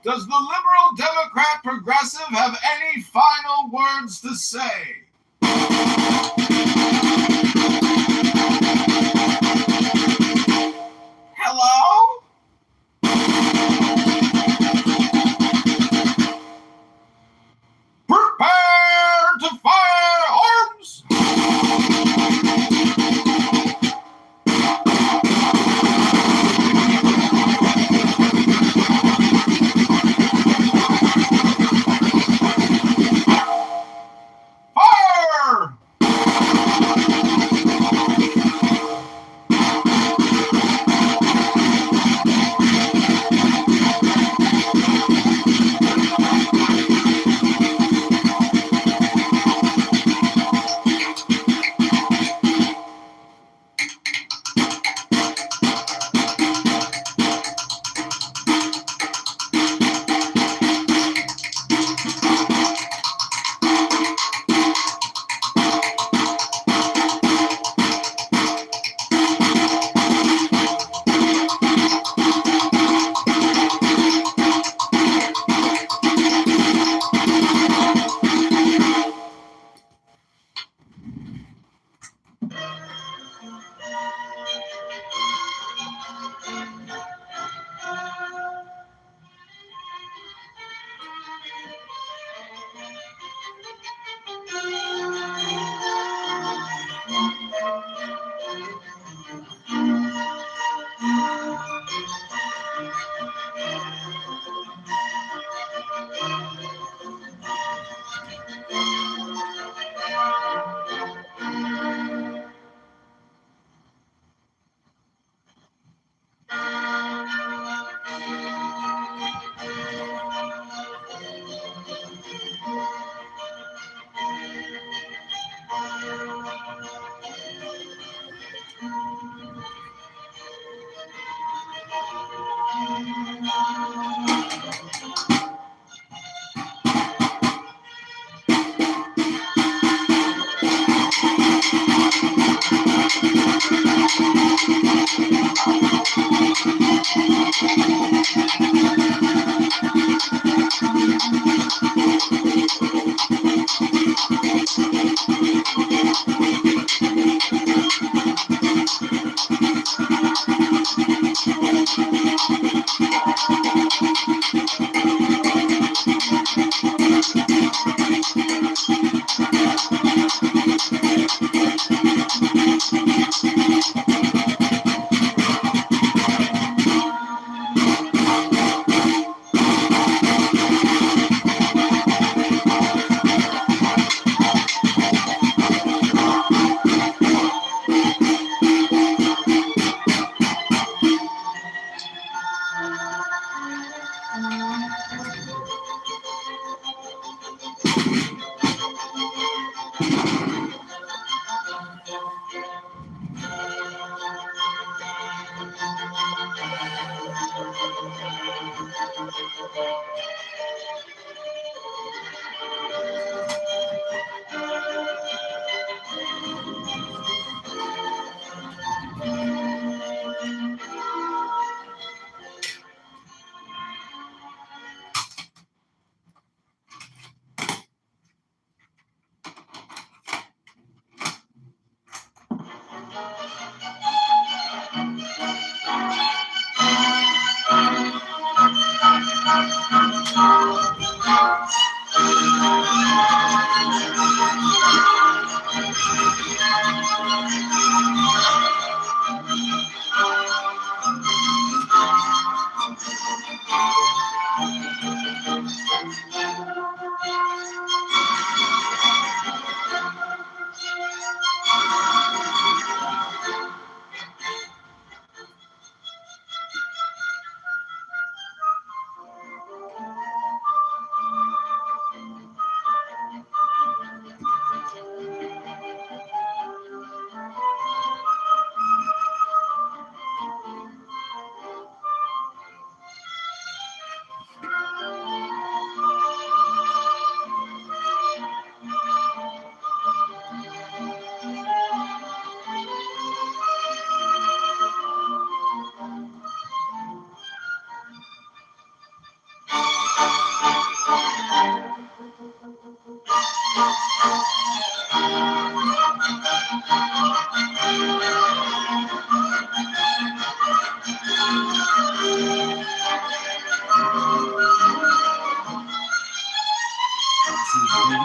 Does the liberal Democrat progressive have any final words to say? Hello? Prepare to fire arms! Fire!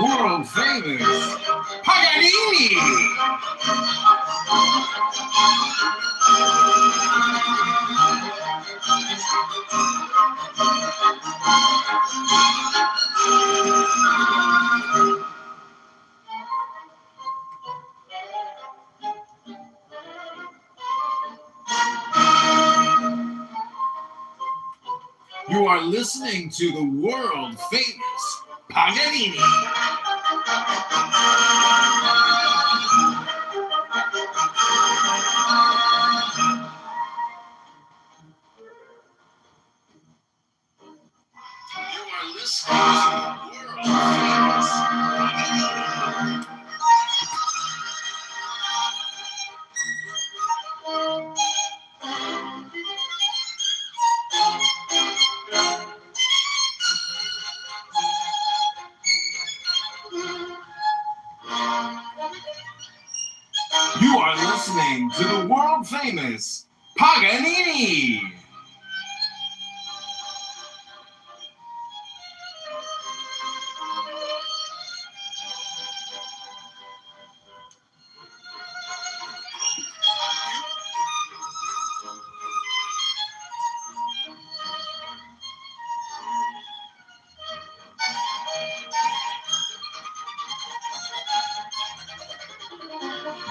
World famous Paganini. You are listening to the world famous Paganini. You are listening to the world famous Paganini. You are listening to the world famous Paganini.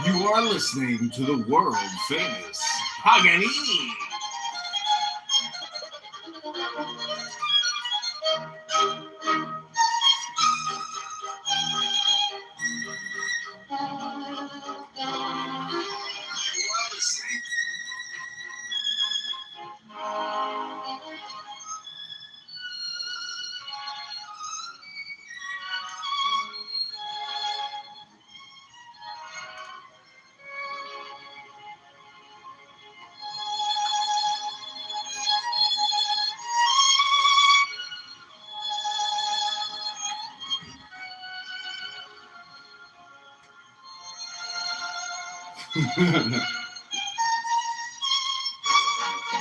You are listening to the world famous Paganini.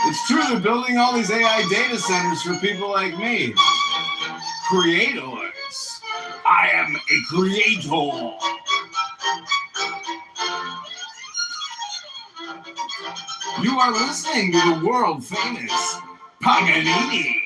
It's true, they're building all these AI data centers for people like me. Creators. I am a creator. You are listening to the world famous Paganini.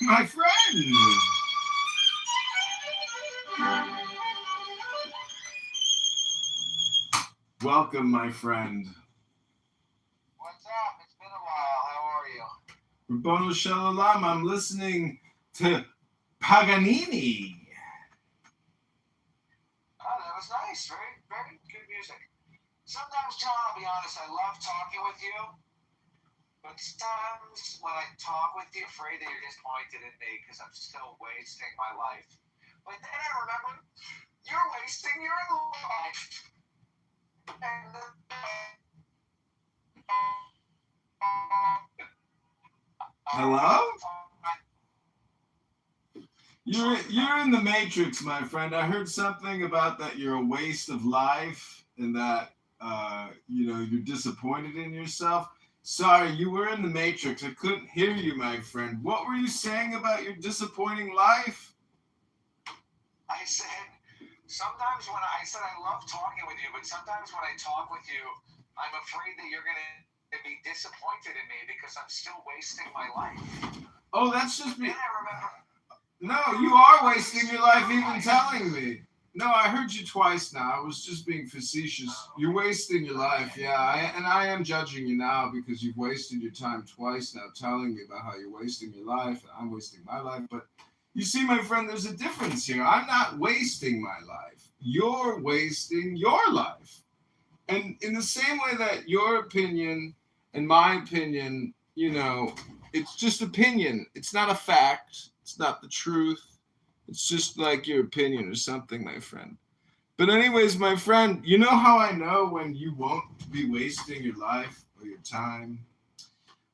My friend. Welcome, my friend. What's up? It's been a while. How are you? Rabono Shalom, I'm listening to Paganini. Oh, that was nice. Very, very good music. Sometimes, John, I'll be honest, I love talking with you. But sometimes when I talk with you, I'm afraid that you're disappointed in me because I'm still wasting my life. But then I remember, you're wasting your life. And Hello? You're in the Matrix, my friend. I heard something about that you're a waste of life and that you're disappointed in yourself. Sorry, you were in the Matrix. I couldn't hear you, my friend. What were you saying about your disappointing life? I said, sometimes when I said I love talking with you, but sometimes when I talk with you, I'm afraid that you're going to be disappointed in me because I'm still wasting my life. Oh, that's just me. Then I remember. No, you are wasting your life even telling me. No, I heard you twice now. I was just being facetious. You're wasting your life, yeah. I am judging you now because you've wasted your time twice now telling me about how you're wasting your life and I'm wasting my life. But you see, my friend, there's a difference here. I'm not wasting my life. You're wasting your life. And in the same way that your opinion and my opinion, it's just opinion. It's not a fact. It's not the truth. It's just like your opinion or something, my friend. But anyways, my friend, you know how I know when you won't be wasting your life or your time?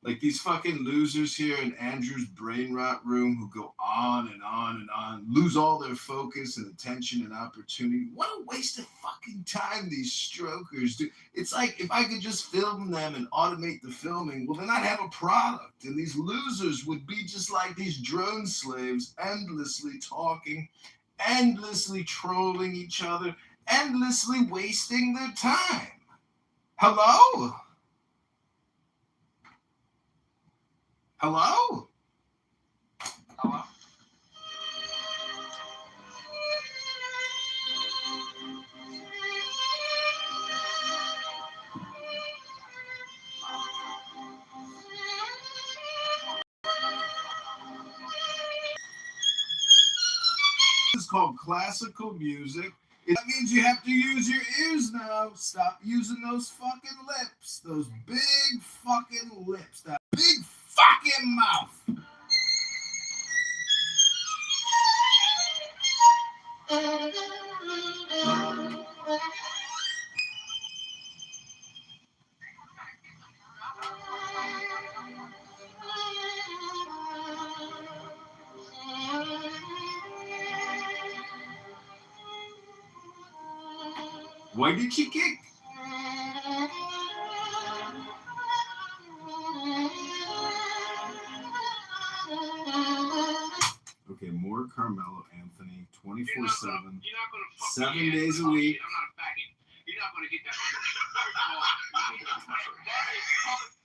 Like these fucking losers here in Andrew's brain rot room who go on and on and on, lose all their focus and attention and opportunity. What a waste of fucking time these strokers do. It's like if I could just film them and automate the filming, well, then I'd have a product. And these losers would be just like these drone slaves, endlessly talking, endlessly trolling each other, endlessly wasting their time. Hello? Hello? Hello? This is called classical music. That means you have to use your ears now. Stop using those fucking lips. Those big fucking lips. That big fucking mouth. Why did you kick? Okay, more Carmelo Anthony, 24/7, 7 days a week. I'm not a faggot. You're not going to get that.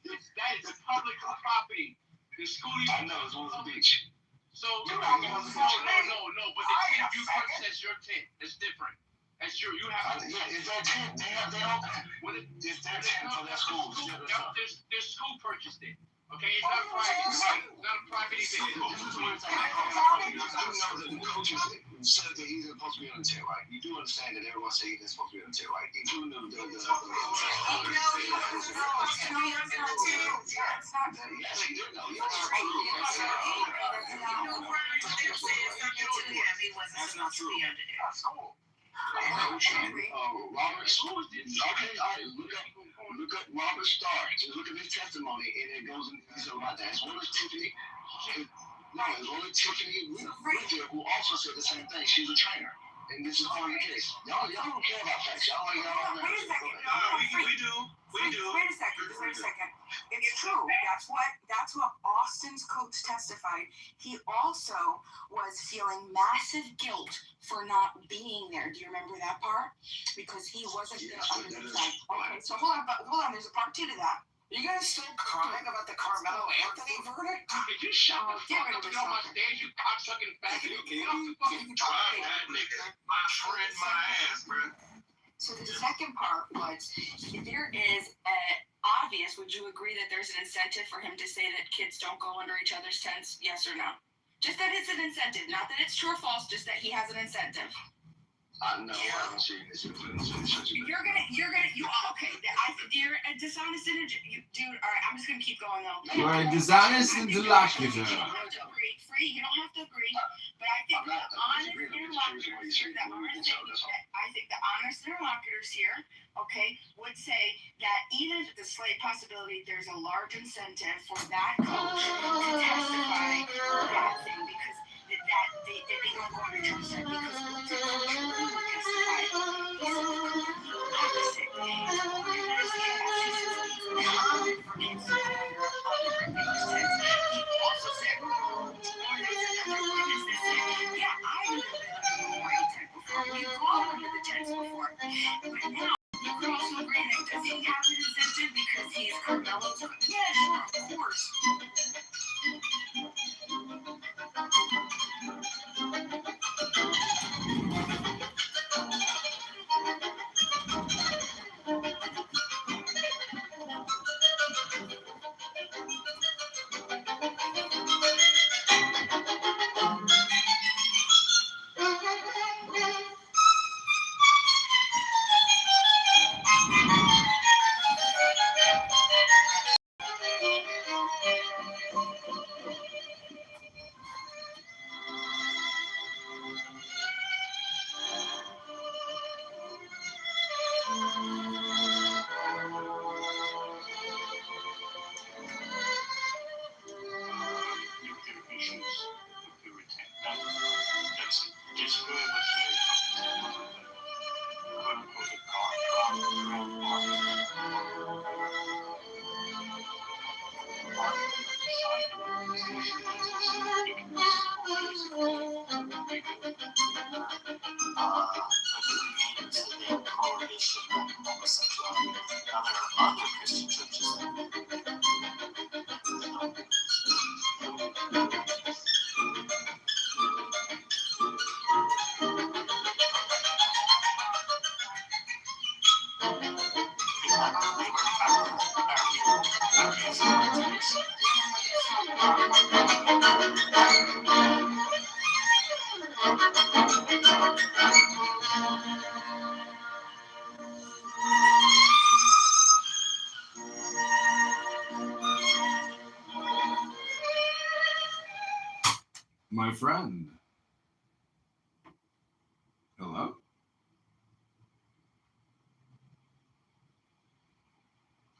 That is public property. The school I know it's on the beach. So no. But the tent you purchased as your tent. It's different. As Yes, you have. Yeah, is that 10? They don't. Well, it's their 10 for their schools. Their school purchased it. Okay, it's not private. It's not a private event. You know the coaches said that he's supposed to be on the tail, right? You do understand that everyone says he's supposed to be on the tail, right? Including the Yes, he did know. That's not true. That's cool. Robert, okay, all right, look up Robert Starr. Just look at his testimony, and it goes into about that. As well as Tiffany. No, as well as Tiffany Whitfield, who also said the same thing. She's a trainer. And this is part of the case. Y'all don't care about facts. Y'all. Wait a second. We do. Wait a second. It's true. That's what Austin's coach testified. He also was feeling massive guilt for not being there. Do you remember that part? Because he wasn't there. Okay, so hold on. There's a part 2 to that. You guys still crying about the Carmelo Anthony verdict? Did you shut the fuck up and get on my stage, you cocksucking faggot? Get off the fucking that nigga. My friend, my ass, bro. So the second part was, there is obvious, would you agree that there's an incentive for him to say that kids don't go under each other's tents? Yes or no? Just that it's an incentive, not that it's true or false, just that he has an incentive. No, I haven't seen this. You're a dishonest dude. All right, I'm just gonna keep going though. You're a dishonest interlocutor. You don't have to agree, you don't have to agree. But I think the honest interlocutors here, I think the honest interlocutors here, okay, would say that even if the slight possibility, there's a large incentive for that coach to testify that thing because they don't go under each other's because what's a coach who would testify is the opposite. It's common for kids to go under other people's tents. He also said, or there's another witness that said, yeah, I've been under my tent before. We've gone under the tents before. But now, you could also agree that does he have an incentive because he's Carmelo? Yeah, sure, of course. My friend. Hello?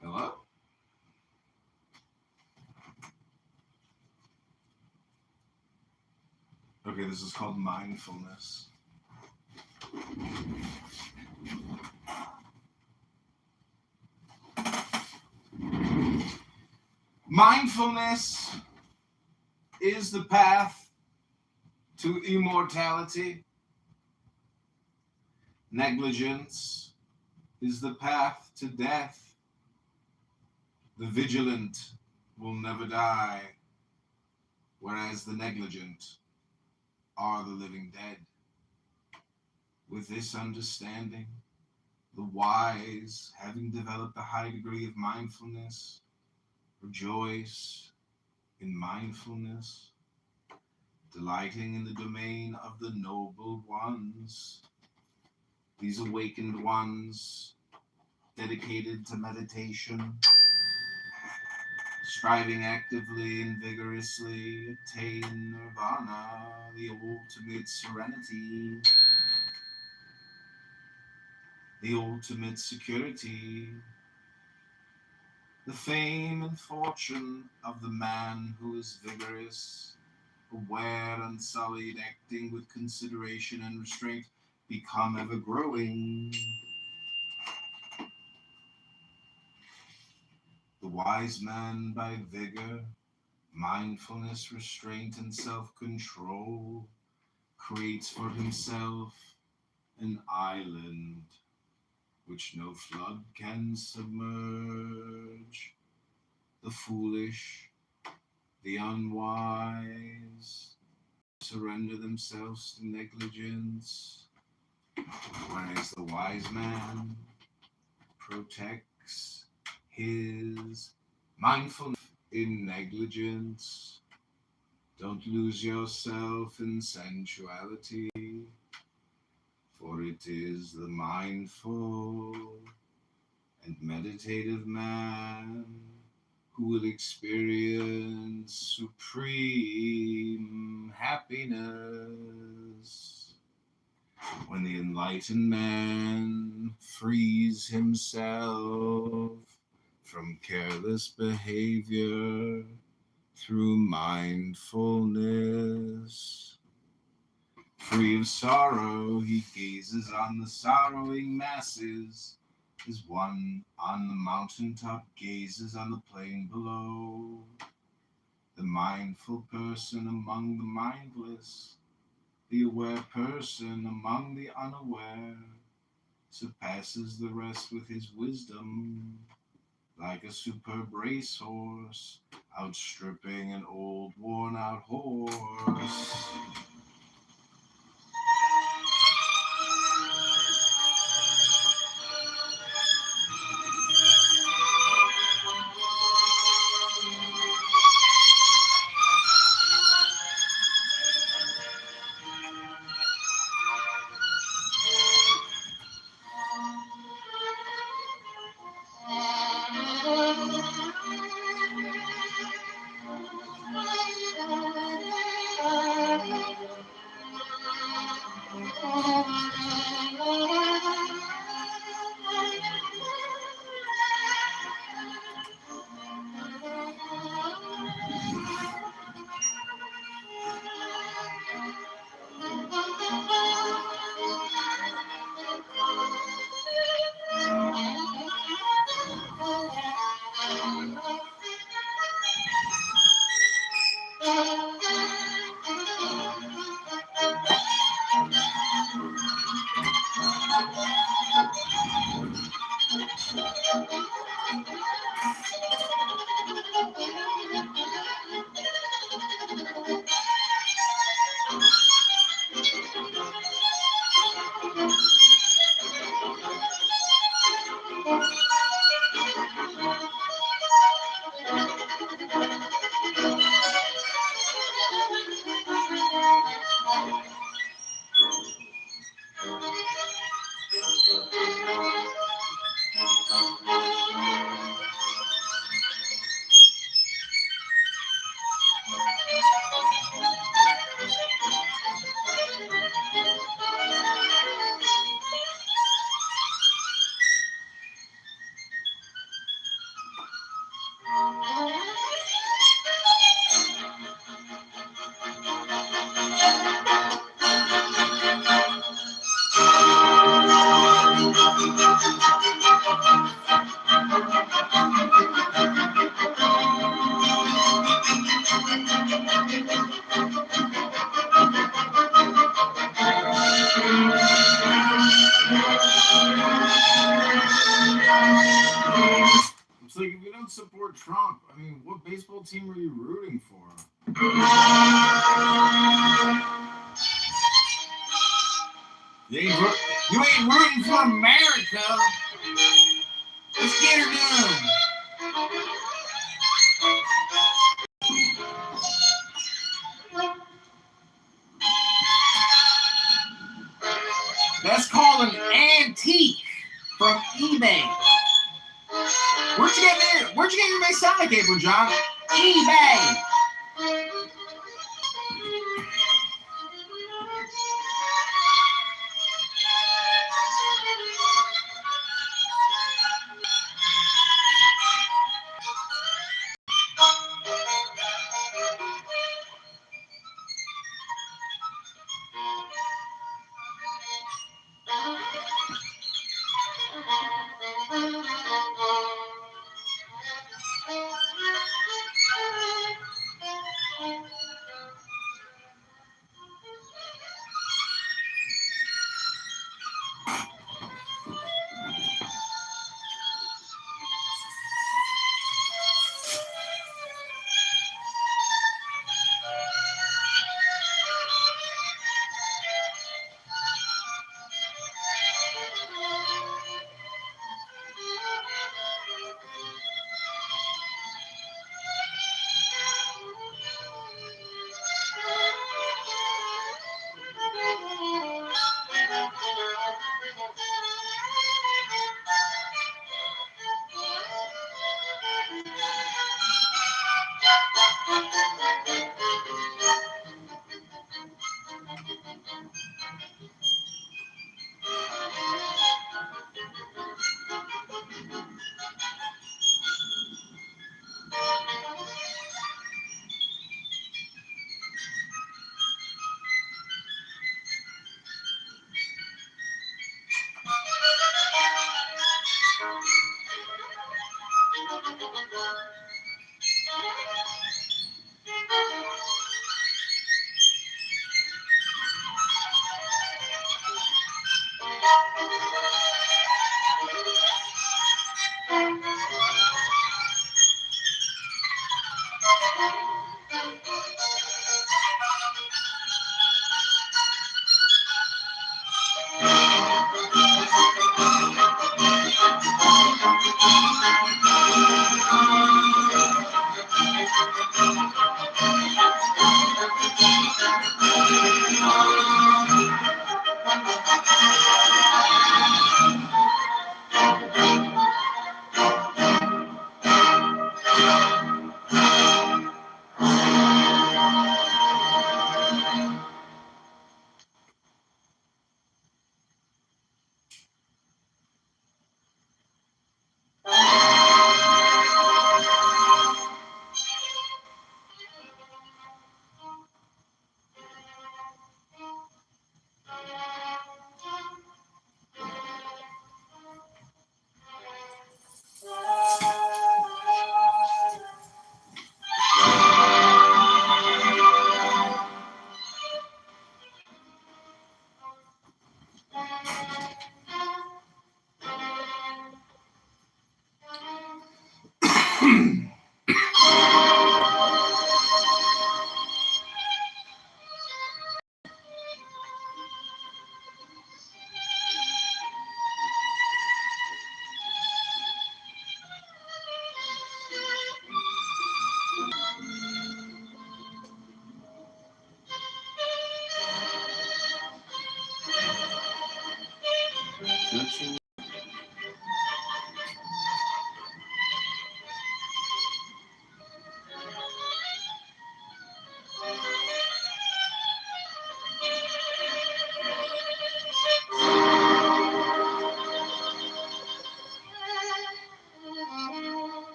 Hello? Okay, this is called mindfulness. Mindfulness is the path to immortality. Negligence is the path to death. The vigilant will never die, whereas the negligent are the living dead. With this understanding, the wise, having developed a high degree of mindfulness, rejoice in mindfulness, delighting in the domain of the noble ones. These awakened ones, dedicated to meditation, striving actively and vigorously, attain nirvana, the ultimate serenity, the ultimate security, the fame and fortune of the man who is vigorous, aware, unsullied, acting with consideration and restraint, become ever growing. The wise man by vigor, mindfulness, restraint, and self-control creates for himself an island which no flood can submerge. The foolish, the unwise surrender themselves to negligence, whereas the wise man protects his mindfulness in negligence. Don't lose yourself in sensuality, for it is the mindful and meditative man who will experience supreme happiness. When the enlightened man frees himself from careless behavior through mindfulness, free of sorrow, he gazes on the sorrowing masses, as one on the mountaintop gazes on the plain below. The mindful person among the mindless, the aware person among the unaware, surpasses the rest with his wisdom, like a superb racehorse, outstripping an old worn-out horse. It's like, if you don't support Trump, I mean, what baseball team are you rooting for? You ain't rooting for America. Let's get her done. That's called an antique from eBay. Where'd you get your Masonic cable, John? eBay.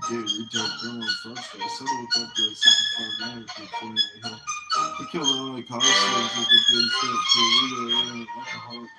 Dude, retard criminal fuckster. I said look up to 65 man before he killed Illinois college students with a good shit to illegal alien alcoholic.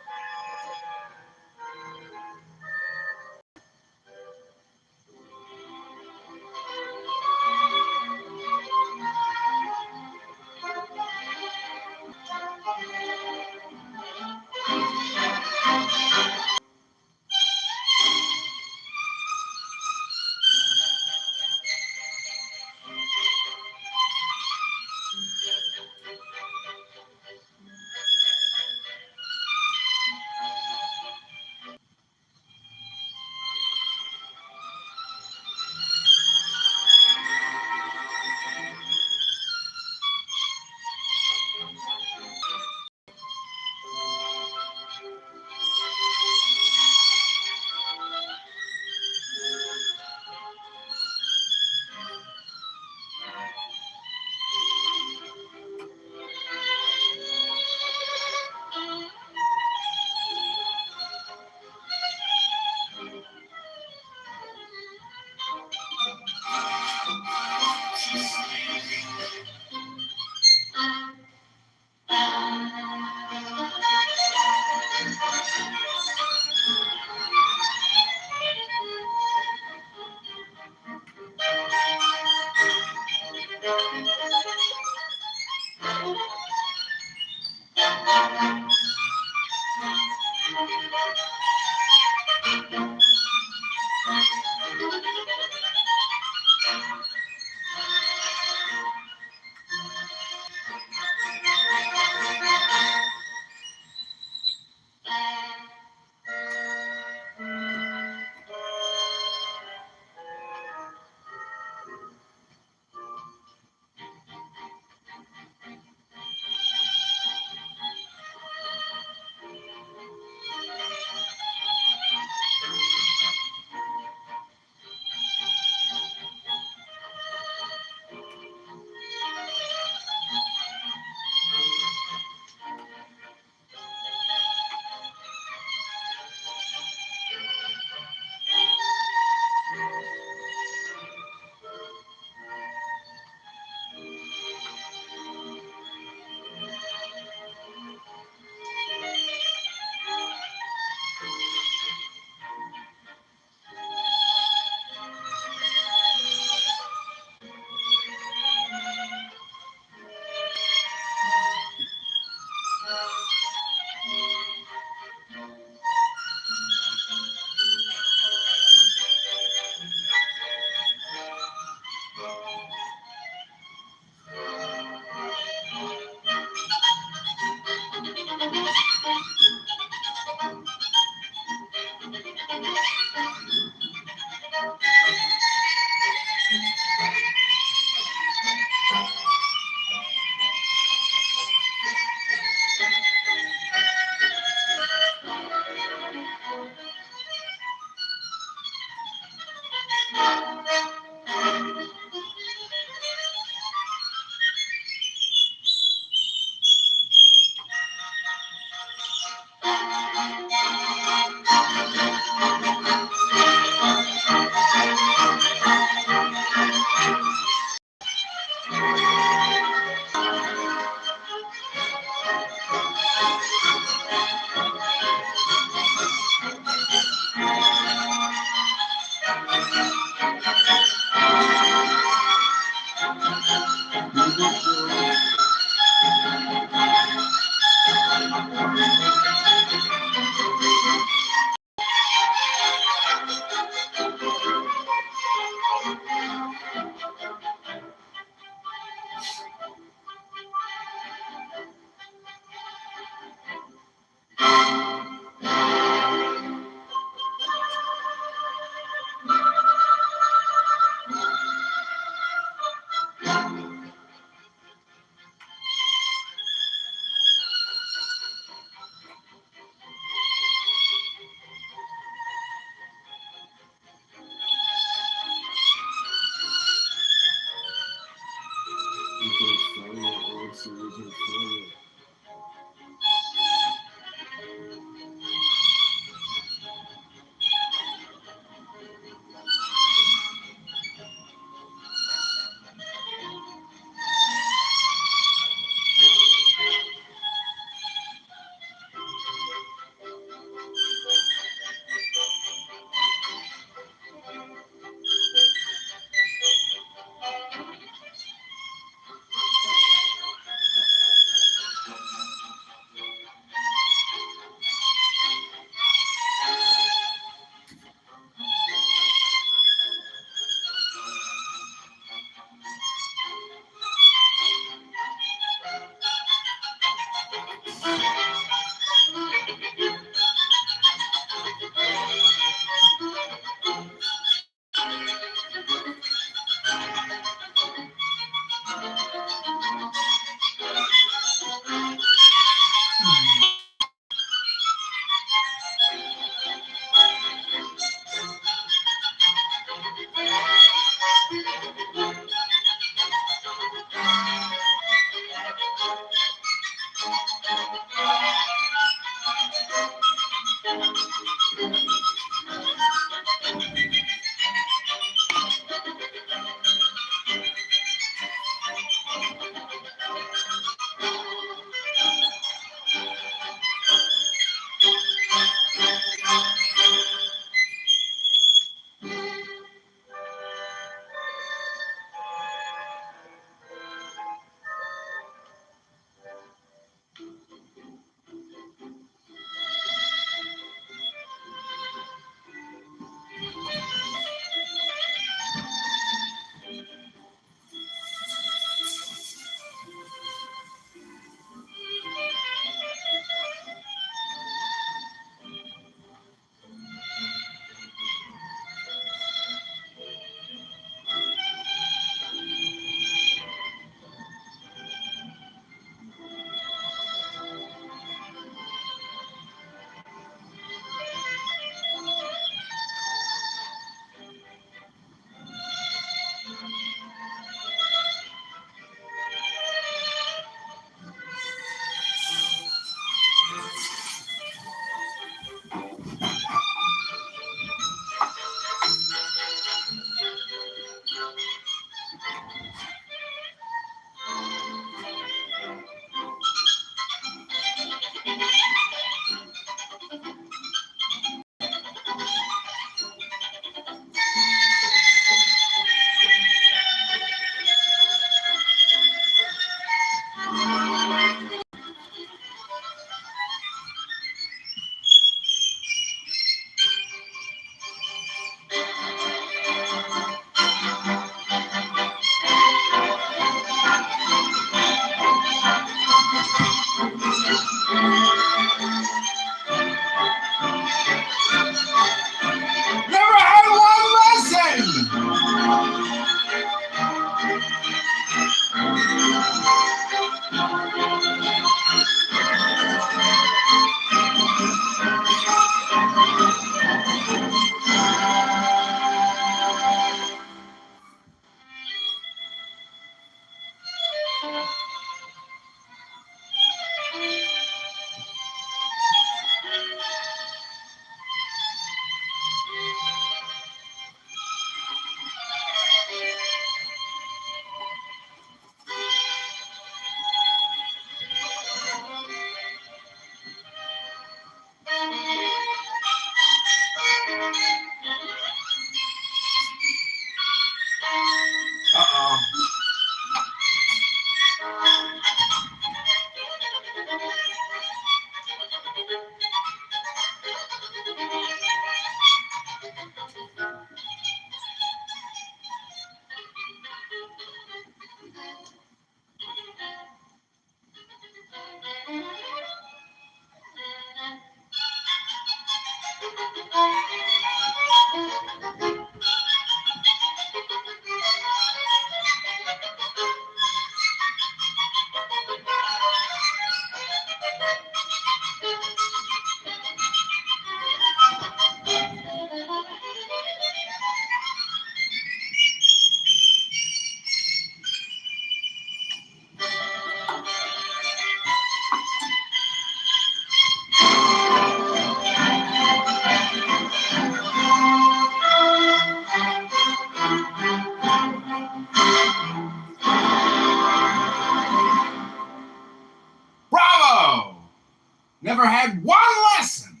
Never had one lesson.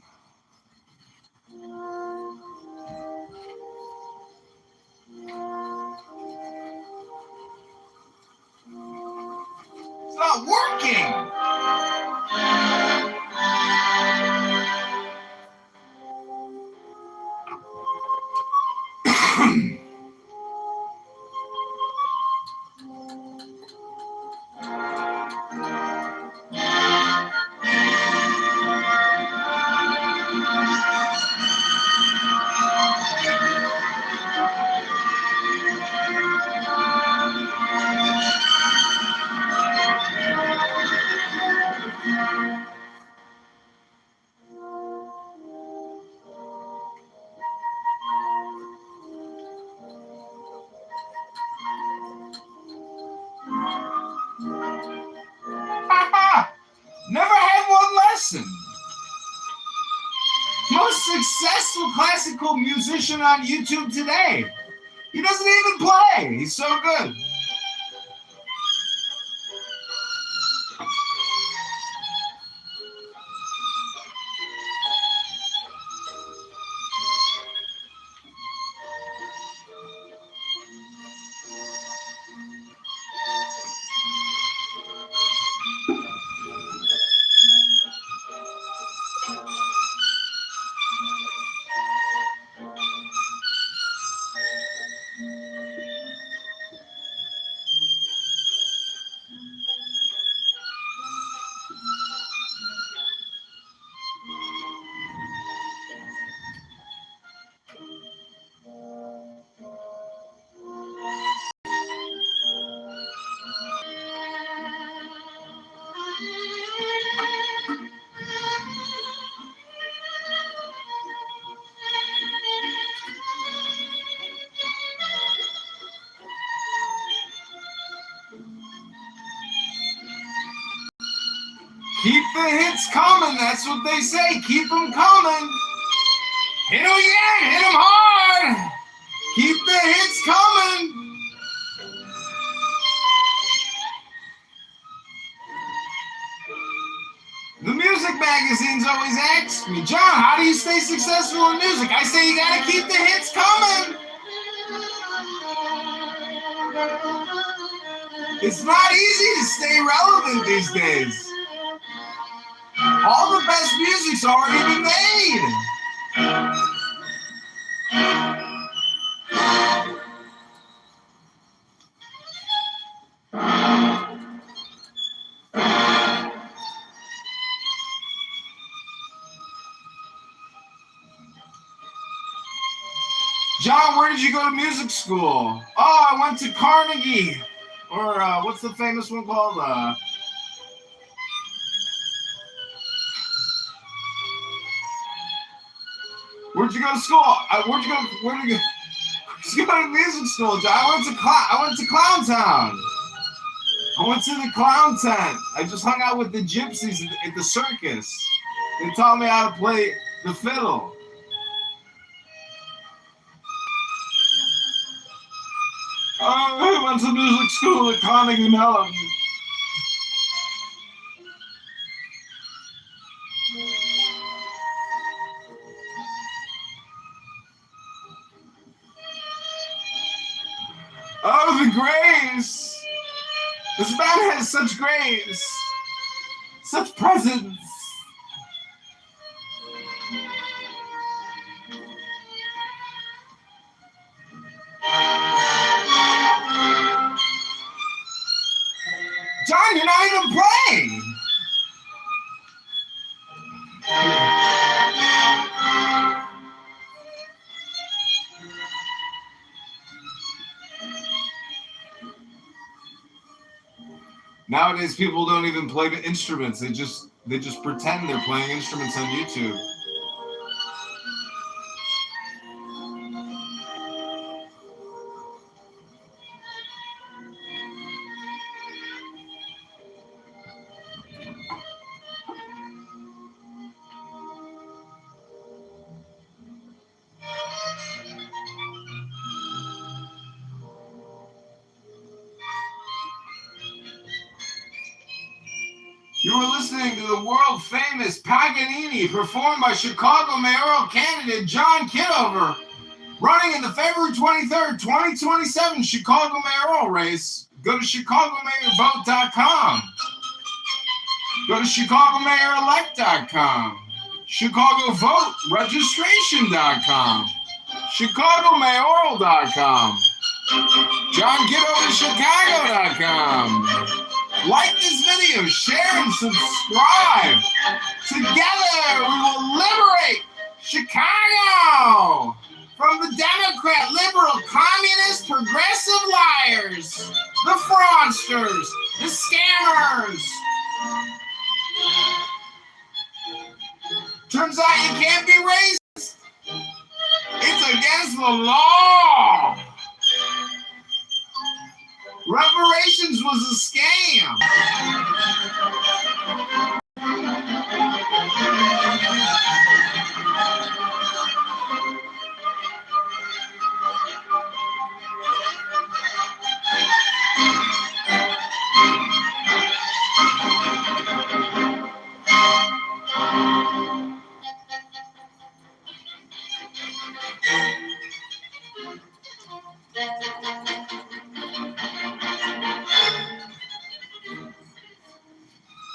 It's not working. Never had one lesson. Most successful classical musician on YouTube today. He doesn't even play. He's so good. Keep the hits coming. That's what they say. Keep them coming. Hit them again. Hit them hard. Keep the hits coming. The music magazines always ask me, John, how do you stay successful in music? I say you gotta keep the hits coming. It's not easy to stay relevant these days. All the best music's already been made. John, where did you go to music school? Oh, I went to Carnegie. Or what's the famous one called? Where'd you go to school? Where'd you go? Where'd you go to music school, John? I went to Clown Town. I went to the clown tent. I just hung out with the gypsies at the circus. They taught me how to play the fiddle. I went to music school at Carnegie Mellon. Oh, the grace! This man has such grace, such presence. John, you're not even playing. Nowadays, people don't even play the instruments. They just pretend they're playing instruments on YouTube. You are listening to the world-famous Paganini, performed by Chicago mayoral candidate John Kitover, running in the February 23rd, 2027 Chicago mayoral race. Go to ChicagoMayorVote.com. Go to ChicagoMayorElect.com. ChicagoVoteRegistration.com. ChicagoMayoral.com. JohnKitoverChicago.com. Like this video, share and subscribe. Together we will liberate Chicago from the Democrat, liberal, communist, progressive liars, the fraudsters, the scammers. Turns out you can't be racist. It's against the law. Reparations was a scam.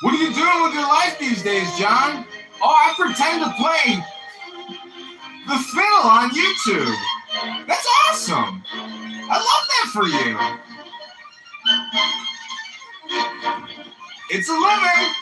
What are you doing with your life these days, John? Oh, I pretend to play the fiddle on YouTube. That's awesome. I love that for you. It's a living.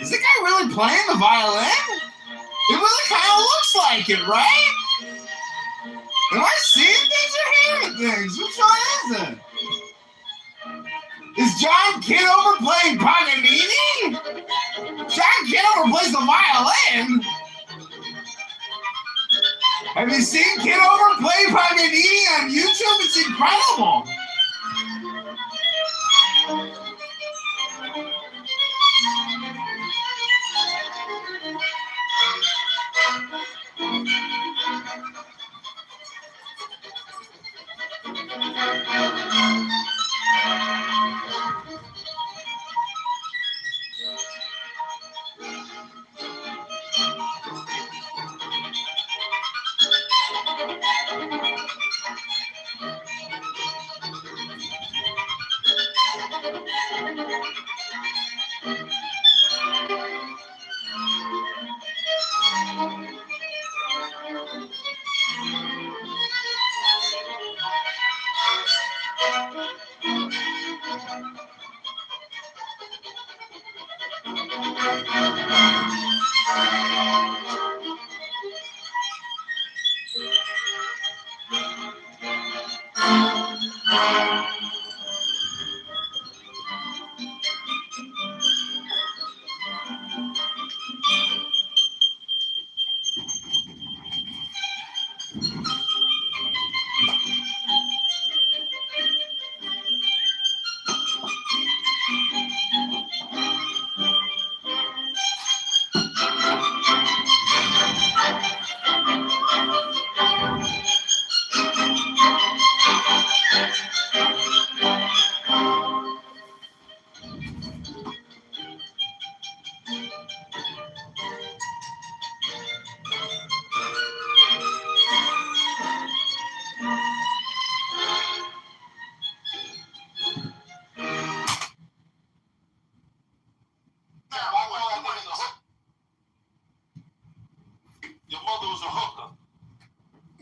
Is the guy really playing the violin? It really kind of looks like it, right? Am I seeing things or hearing things? Which one is it? Is John Kitover playing Paganini? John Kitover plays the violin. Have you seen Kitover play Paganini on YouTube? It's incredible.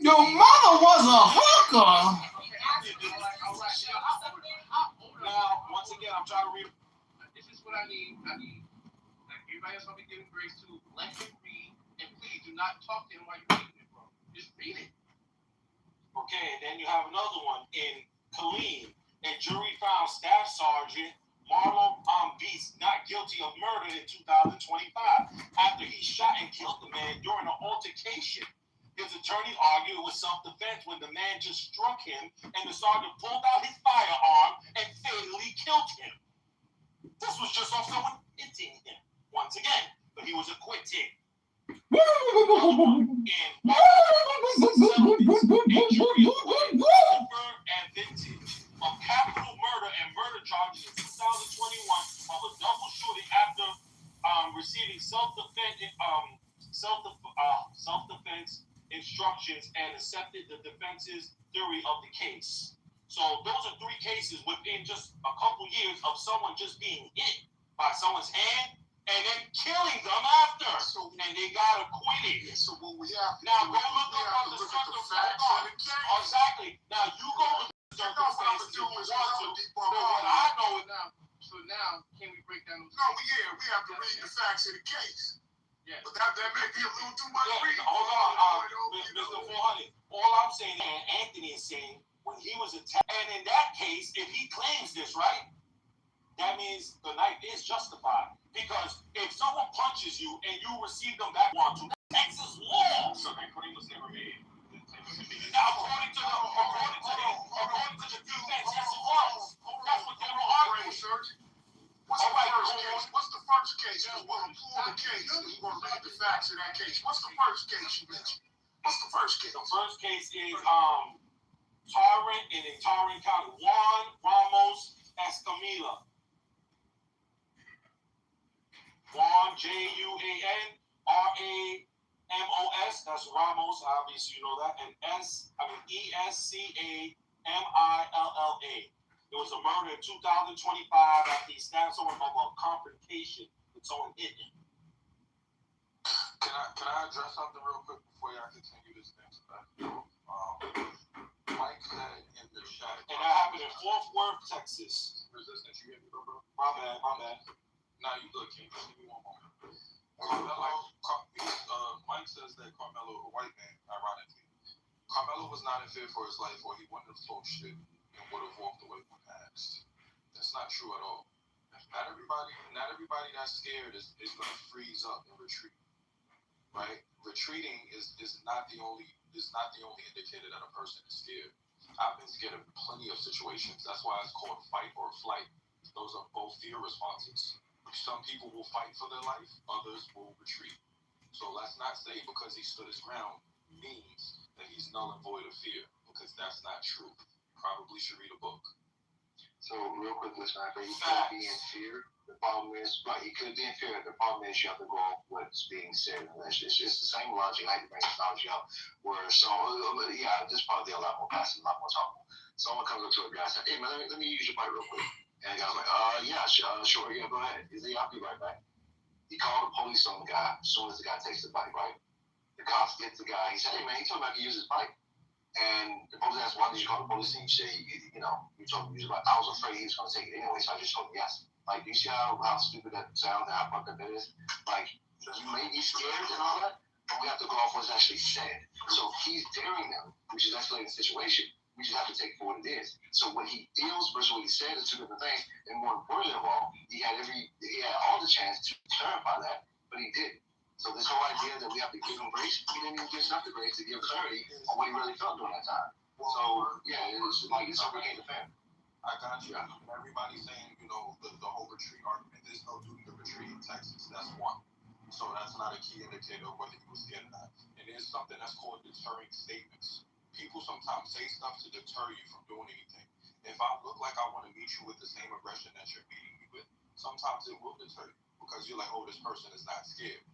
Your mother was a hooker. Now, once again, I'm trying to read. This is what I need. Like everybody else, I'll be giving grace to. Let him read, and please do not talk to him while you're reading it, bro. Just read it. Okay, and then you have another one in Killeen. A jury found Staff Sergeant Marlon Beast not guilty of murder in 2025 after he shot and killed the man during an altercation. His attorney argued it was self-defense when the man just struck him and the sergeant pulled out his firearm and fatally killed him. This was just off someone hitting him once again, but he was acquitted. Of capital murder and murder charges in 2021 of a double shooting after receiving self-defense instructions and accepted the defense's theory of the case. So those are three cases within just a couple years of someone just being hit by someone's hand and then killing them after. And they got acquitted. So what we have to Now do go is look up on the circumstances. Exactly. Now you go look up the circumstances if you want to. But what I know is now. So now, can we break down those? No, we have to read the facts of the case. Yeah. But that may be a little too much reading. Hold on, Mr. 400. All I'm saying, and Anthony is saying, when he was attacked, and in that case, if he claims this, right, that means the knife is justified. Because if someone punches you and you receive them back to Texas law. So that claim was never made. Now, according to the defense, yes, it was. That's what they were arguing. What's the first case? We're going to pull the case and we're going to read the facts of that case. What's the first case you mentioned? What's the first case? The first case is Tarrant in Tarrant County. Juan Ramos Escamilla. Juan, Juan Ramos. That's Ramos. Obviously, you know that. And Escamilla. It was a murder in 2025 after he stabbed someone of a confrontation with someone hit him. Can I address something real quick before y'all continue this next back? Mike said in the chat. And that happened in Fort Worth, Texas. Resistance, you hear me, bro? My bad. Nah, you good, King. Just give me one moment. Mike says that Carmelo, a white man, ironically, Carmelo was not in fear for his life, or he wouldn't have talked shit and would have walked away when asked. That's not true at all. Not everybody that's scared is going to freeze up and retreat. Right? Retreating is not the only indicator that a person is scared. I've been scared of plenty of situations. That's why it's called fight or flight. Those are both fear responses. Some people will fight for their life, others will retreat. So let's not say because he stood his ground means that he's null and void of fear, because that's not true. Probably should read a book. So real quick, listener, he could be in fear. The problem is, right, he could be in fear. The problem is you have to go off what's being said. It's the same logic. I can bring this knowledge out. Where this probably a lot more passive, a lot more talkable. Someone comes up to a guy and says, "Hey man, let me use your bike real quick." And the guy's like, sure, yeah, go ahead. He said, "Yeah, I'll be right back." He called the police on the guy as soon as the guy takes the bike, right? The cops get the guy. He said, "Hey man, he told me I could use his bike." And the police asked, "Why did you call the police?" And you say, you told me to use it. I was afraid he was going to take it anyway, so I just told him yes. Like, you see how stupid that sounds and how fucked up that is? Like, you may be scared and all that, but we have to go off what's actually said. So he's daring them, which is escalating the situation. We just have to take it for what it is. So what he feels versus what he said is two different things. And more importantly of all, he had all the chance to clarify that, but he didn't. So this whole idea that we have to give him grace, he didn't even give enough the grace to give clarity on what he really felt during that time. So yeah, it's something he can't defend. I got you. Everybody's saying, the whole retreat argument. There's no duty to retreat in Texas. That's one. So that's not a key indicator of whether he was getting that. And there's something that's called deterring statements. People sometimes say stuff to deter you from doing anything. If I look like I want to meet you with the same aggression that you're meeting me with, sometimes it will deter you because you're like, oh, this person is not scared.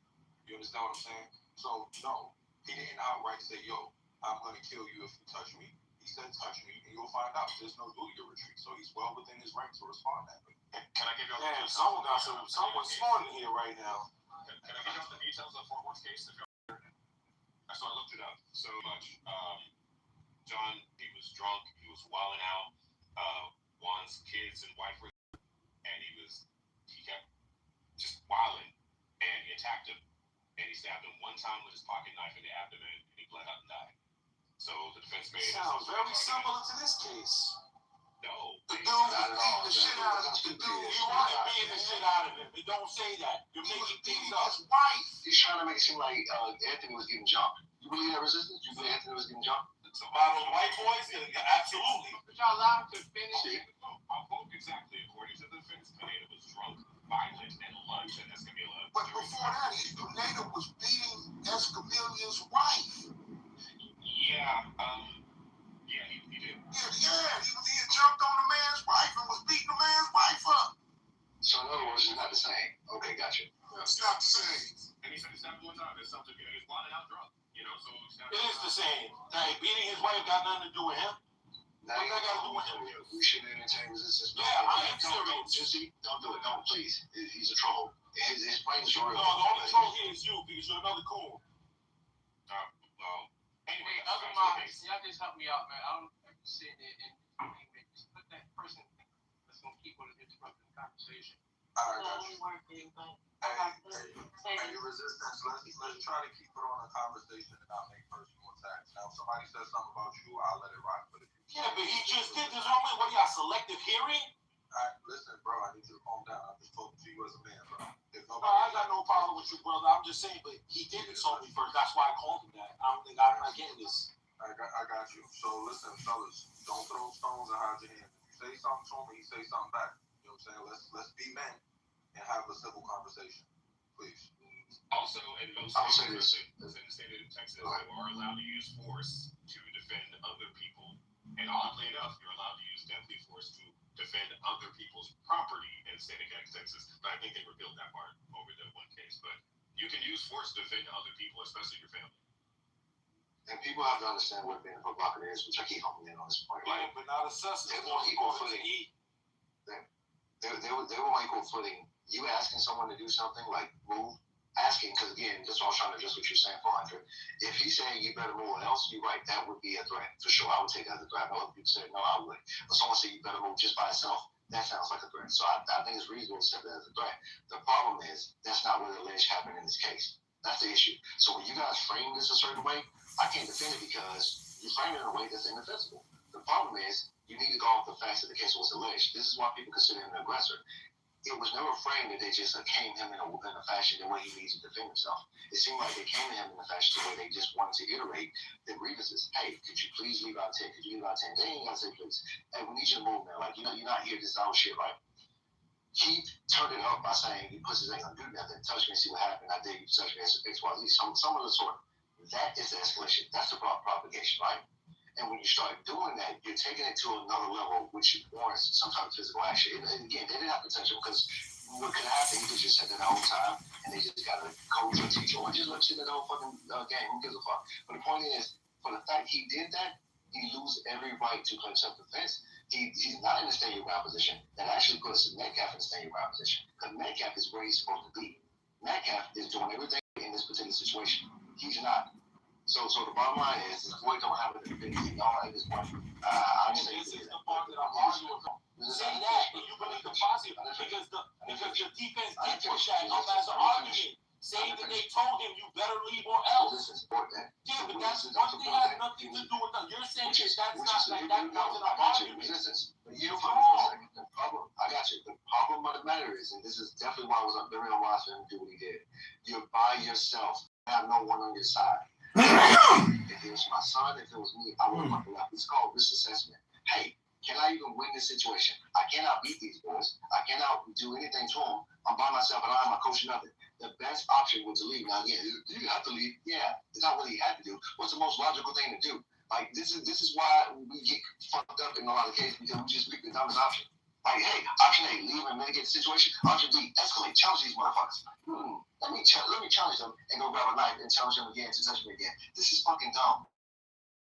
You understand what I'm saying? So, no, he didn't outright say, yo, I'm going to kill you if you touch me. He said, touch me, and you'll find out there's no duty to retreat. So he's well within his right to respond that way. Can I give you all the details? Someone's smart in here right now. Can I give you all the details of Fort Worth case? So I looked it up so much. John, he was drunk. He was wilding out. Juan's kids and wife were, and he kept just wilding, and he attacked him. And he stabbed him one time with his pocket knife in the abdomen, and he bled out and died. So the defense made Sounds very similar to this case. No. The dude was beating the shit out of the dude. You are beating the shit out of him, but don't say that. You're making things up. His wife. He's trying to make it seem like Anthony was getting jumped. You believe that resistance? You believe Anthony was getting jumped? So by those white boys, absolutely. But y'all allowed to finish it. I'll quote exactly according to the defense. Pineda was drunk, violent, and lunged at Escamilla. But before that, Pineda was beating Escamilla's wife. Yeah, yeah, he did. Yeah, he had jumped on the man's wife and was beating the man's wife up. So in other words, it's not the same. Okay, gotcha. It's not the same. And he said it's happened one time. It's something, he's blinded out drunk. So It is the same. Hey, beating his wife got nothing to do with him. Now, What that got to do with him? We should entertain resistance. Yeah, I am Don't, serious. don't do it. Don't, please. He's a troll. His brain is real. No, the only troll here is you because you're another coon. well, anyway, Hey, other mods, y'all just help me out, man. I don't have to sit there and just put that person that's gonna keep on interrupting the conversation. All right, Hey, resistance. Let's try to keep it on a conversation and not make personal attacks. Now, if somebody says something about you, I'll let it rock. But if you Yeah, but he just did this wrong. What, you got selective hearing? listen, bro, I need you to calm down. I'm just talking to you as a man, bro. If No, nobody, I got no problem with you, brother. I'm just saying, but he did insult me first. That's why I called him that. I don't think I'm not getting this. I got you. So listen, fellas, don't throw stones and hide your hands. If you say something to me, he say something back. You know what I'm saying? Let's be men and have a civil conversation, please. Also, in most states, in the state of Texas, you are allowed to use force to defend other people. And oddly enough, you're allowed to use deadly force to defend other people's property in the state of Texas. But I think they repealed that part over the one case. But you can use force to defend other people, especially your family. And people have to understand what being a provocateur is, which I keep honing in on this point, right? Yeah, but not assessing. They're on equal footing. They were on equal footing. You asking someone to do something like move, asking, because again, that's what I was trying to address what you're saying, 400. If he's saying you better move or else, you're right, that would be a threat. For sure, I would take that as a threat. I know other people say, no, I would. But someone say you better move just by itself, that sounds like a threat. So I think it's reasonable to set that as a threat. The problem is, that's not what alleged happened in this case. That's the issue. So when you guys frame this a certain way, I can't defend it because you frame it in a way that's indefensible. The problem is, you need to go off the facts that the case was alleged. This is why people consider him an aggressor. It was never framed that they just came him in a fashion the way he needs to defend himself. It seemed like they came to him in a fashion the way they just wanted to iterate the grievances. Hey, could you please leave out 10? Could you leave out 10? They ain't gotta say please. Hey, we need you to move now. Like, you're not here. This is our shit, right? He turned it up by saying, you pussies ain't gonna do nothing. Touch me and see what happened. I dare you to touch me and XYZ. Some of the sort. That is the escalation. That's the propagation, right? And when you start doing that, you're taking it to another level, which warrants some type of physical action. And again, they didn't have to touch him because what could happen, he could just sit there the whole time and they just got a coach or teacher or just let you sit there the whole fucking game. Who gives a fuck? But the point is, for the fact he did that, he loses every right to claim self-defense. He's not in the stand your ground position. That actually puts Metcalf in the stand your ground position. Because Metcalf is where he's supposed to be. Metcalf is doing everything in this particular situation. He's not. So the bottom line is, this boy don't have a defense at all at this point. I'm saying This is the part that I'm arguing from. Say that, and you believe the positive, because the defense did push that up as an argument, saying that they told him you better leave or else. Yeah, but that's one thing has nothing to do with that. You're saying that that's not like that wasn't an argument. But you don't for a second. The problem, I got you. The problem of the matter is, and this is definitely why I was very unwise for him to do what he did. You're by yourself. You have no one on your side. If it was my son, if it was me, I would have fucking left. It's called risk assessment. Hey, can I even win this situation? I cannot beat these boys. I cannot do anything to them. I'm by myself and I'm not coaching nothing. The best option was to leave. Now, yeah, you have to leave. Yeah, it's not what he had to do. What's the most logical thing to do? Like, this is why we get fucked up in a lot of cases, because we just pick the dumbest option. Like, hey, option A, leave and mitigate the situation. Option B, escalate, challenge these motherfuckers. Let me challenge them and go grab a knife and challenge them again to touch me again. This is fucking dumb.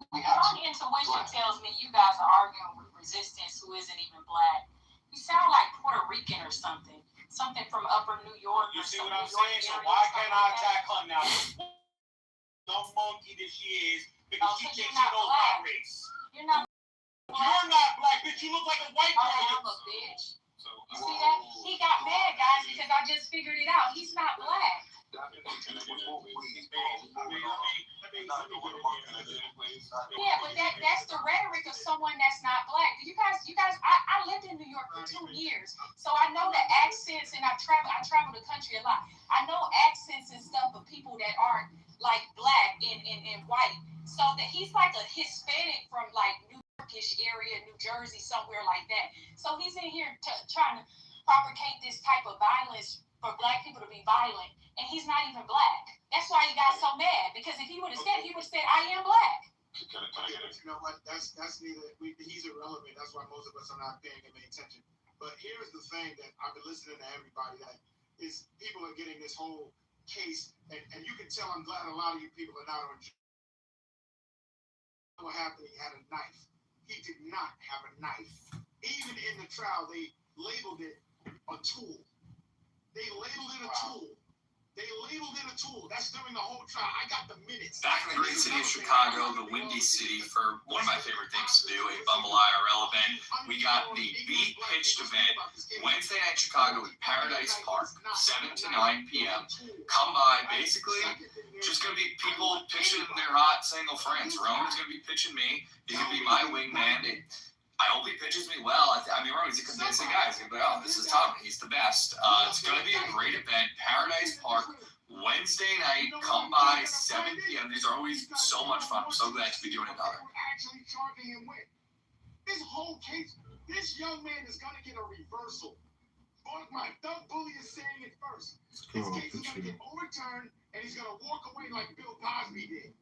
We have My intuition tells me you guys are arguing with resistance who isn't even black. You sound like Puerto Rican or something. Something from upper New York. You see what I'm saying? So why can't I attack her now? The monkey that she is, because she thinks she knows my race. You're not. You're not black, bitch. You look like a white girl. I'm a bitch. You see that? He got mad, guys, because I just figured it out. He's not black. Yeah, but that's the rhetoric of someone that's not black. You guys, I lived in New York for 2 years, so I know the accents, and I travel the country a lot. I know accents and stuff of people that aren't like black and white. So that he's like a Hispanic from like New Yorkish area, New Jersey, somewhere like that. So he's in here trying to propagate this type of violence for black people to be violent, and he's not even black. That's why he got so mad, because if he would have said, I am black. Can I get it? You know what? That's neither. He's irrelevant. That's why most of us are not paying him any attention. But here's the thing that I've been listening to everybody, that is people are getting this whole case, and you can tell. I'm glad a lot of you people are not on. What happened? He had a knife. He did not have a knife. Even in the trial, they labeled it a tool. They labeled it a tool. They labeled it a tool. That's during the whole trial. I got the minutes. Back in the great city of Chicago, the Windy City, for one of my favorite things to do, a Bumble IRL event, we got the Beat Pitched event Wednesday night Chicago in Paradise Park, 7 to 9 p.m. Come by. Basically, just going to be people pitching their hot single friends. Roman's going to be pitching me. He's going to be my wingman. I hope he pitches me well. I mean, Roman's a convincing guy. He's going to be like, oh, this is Tom. He's the best. It's going to be a great event. Paradise Park, Wednesday night. Come by, 7 p.m. These are always so much fun. I'm so glad to be doing another. Actually charging him with this whole case. This young man is going to get a reversal. My thug bully is saying it first. This case is going to get overturned, and he's going to walk away like Bill Cosby did.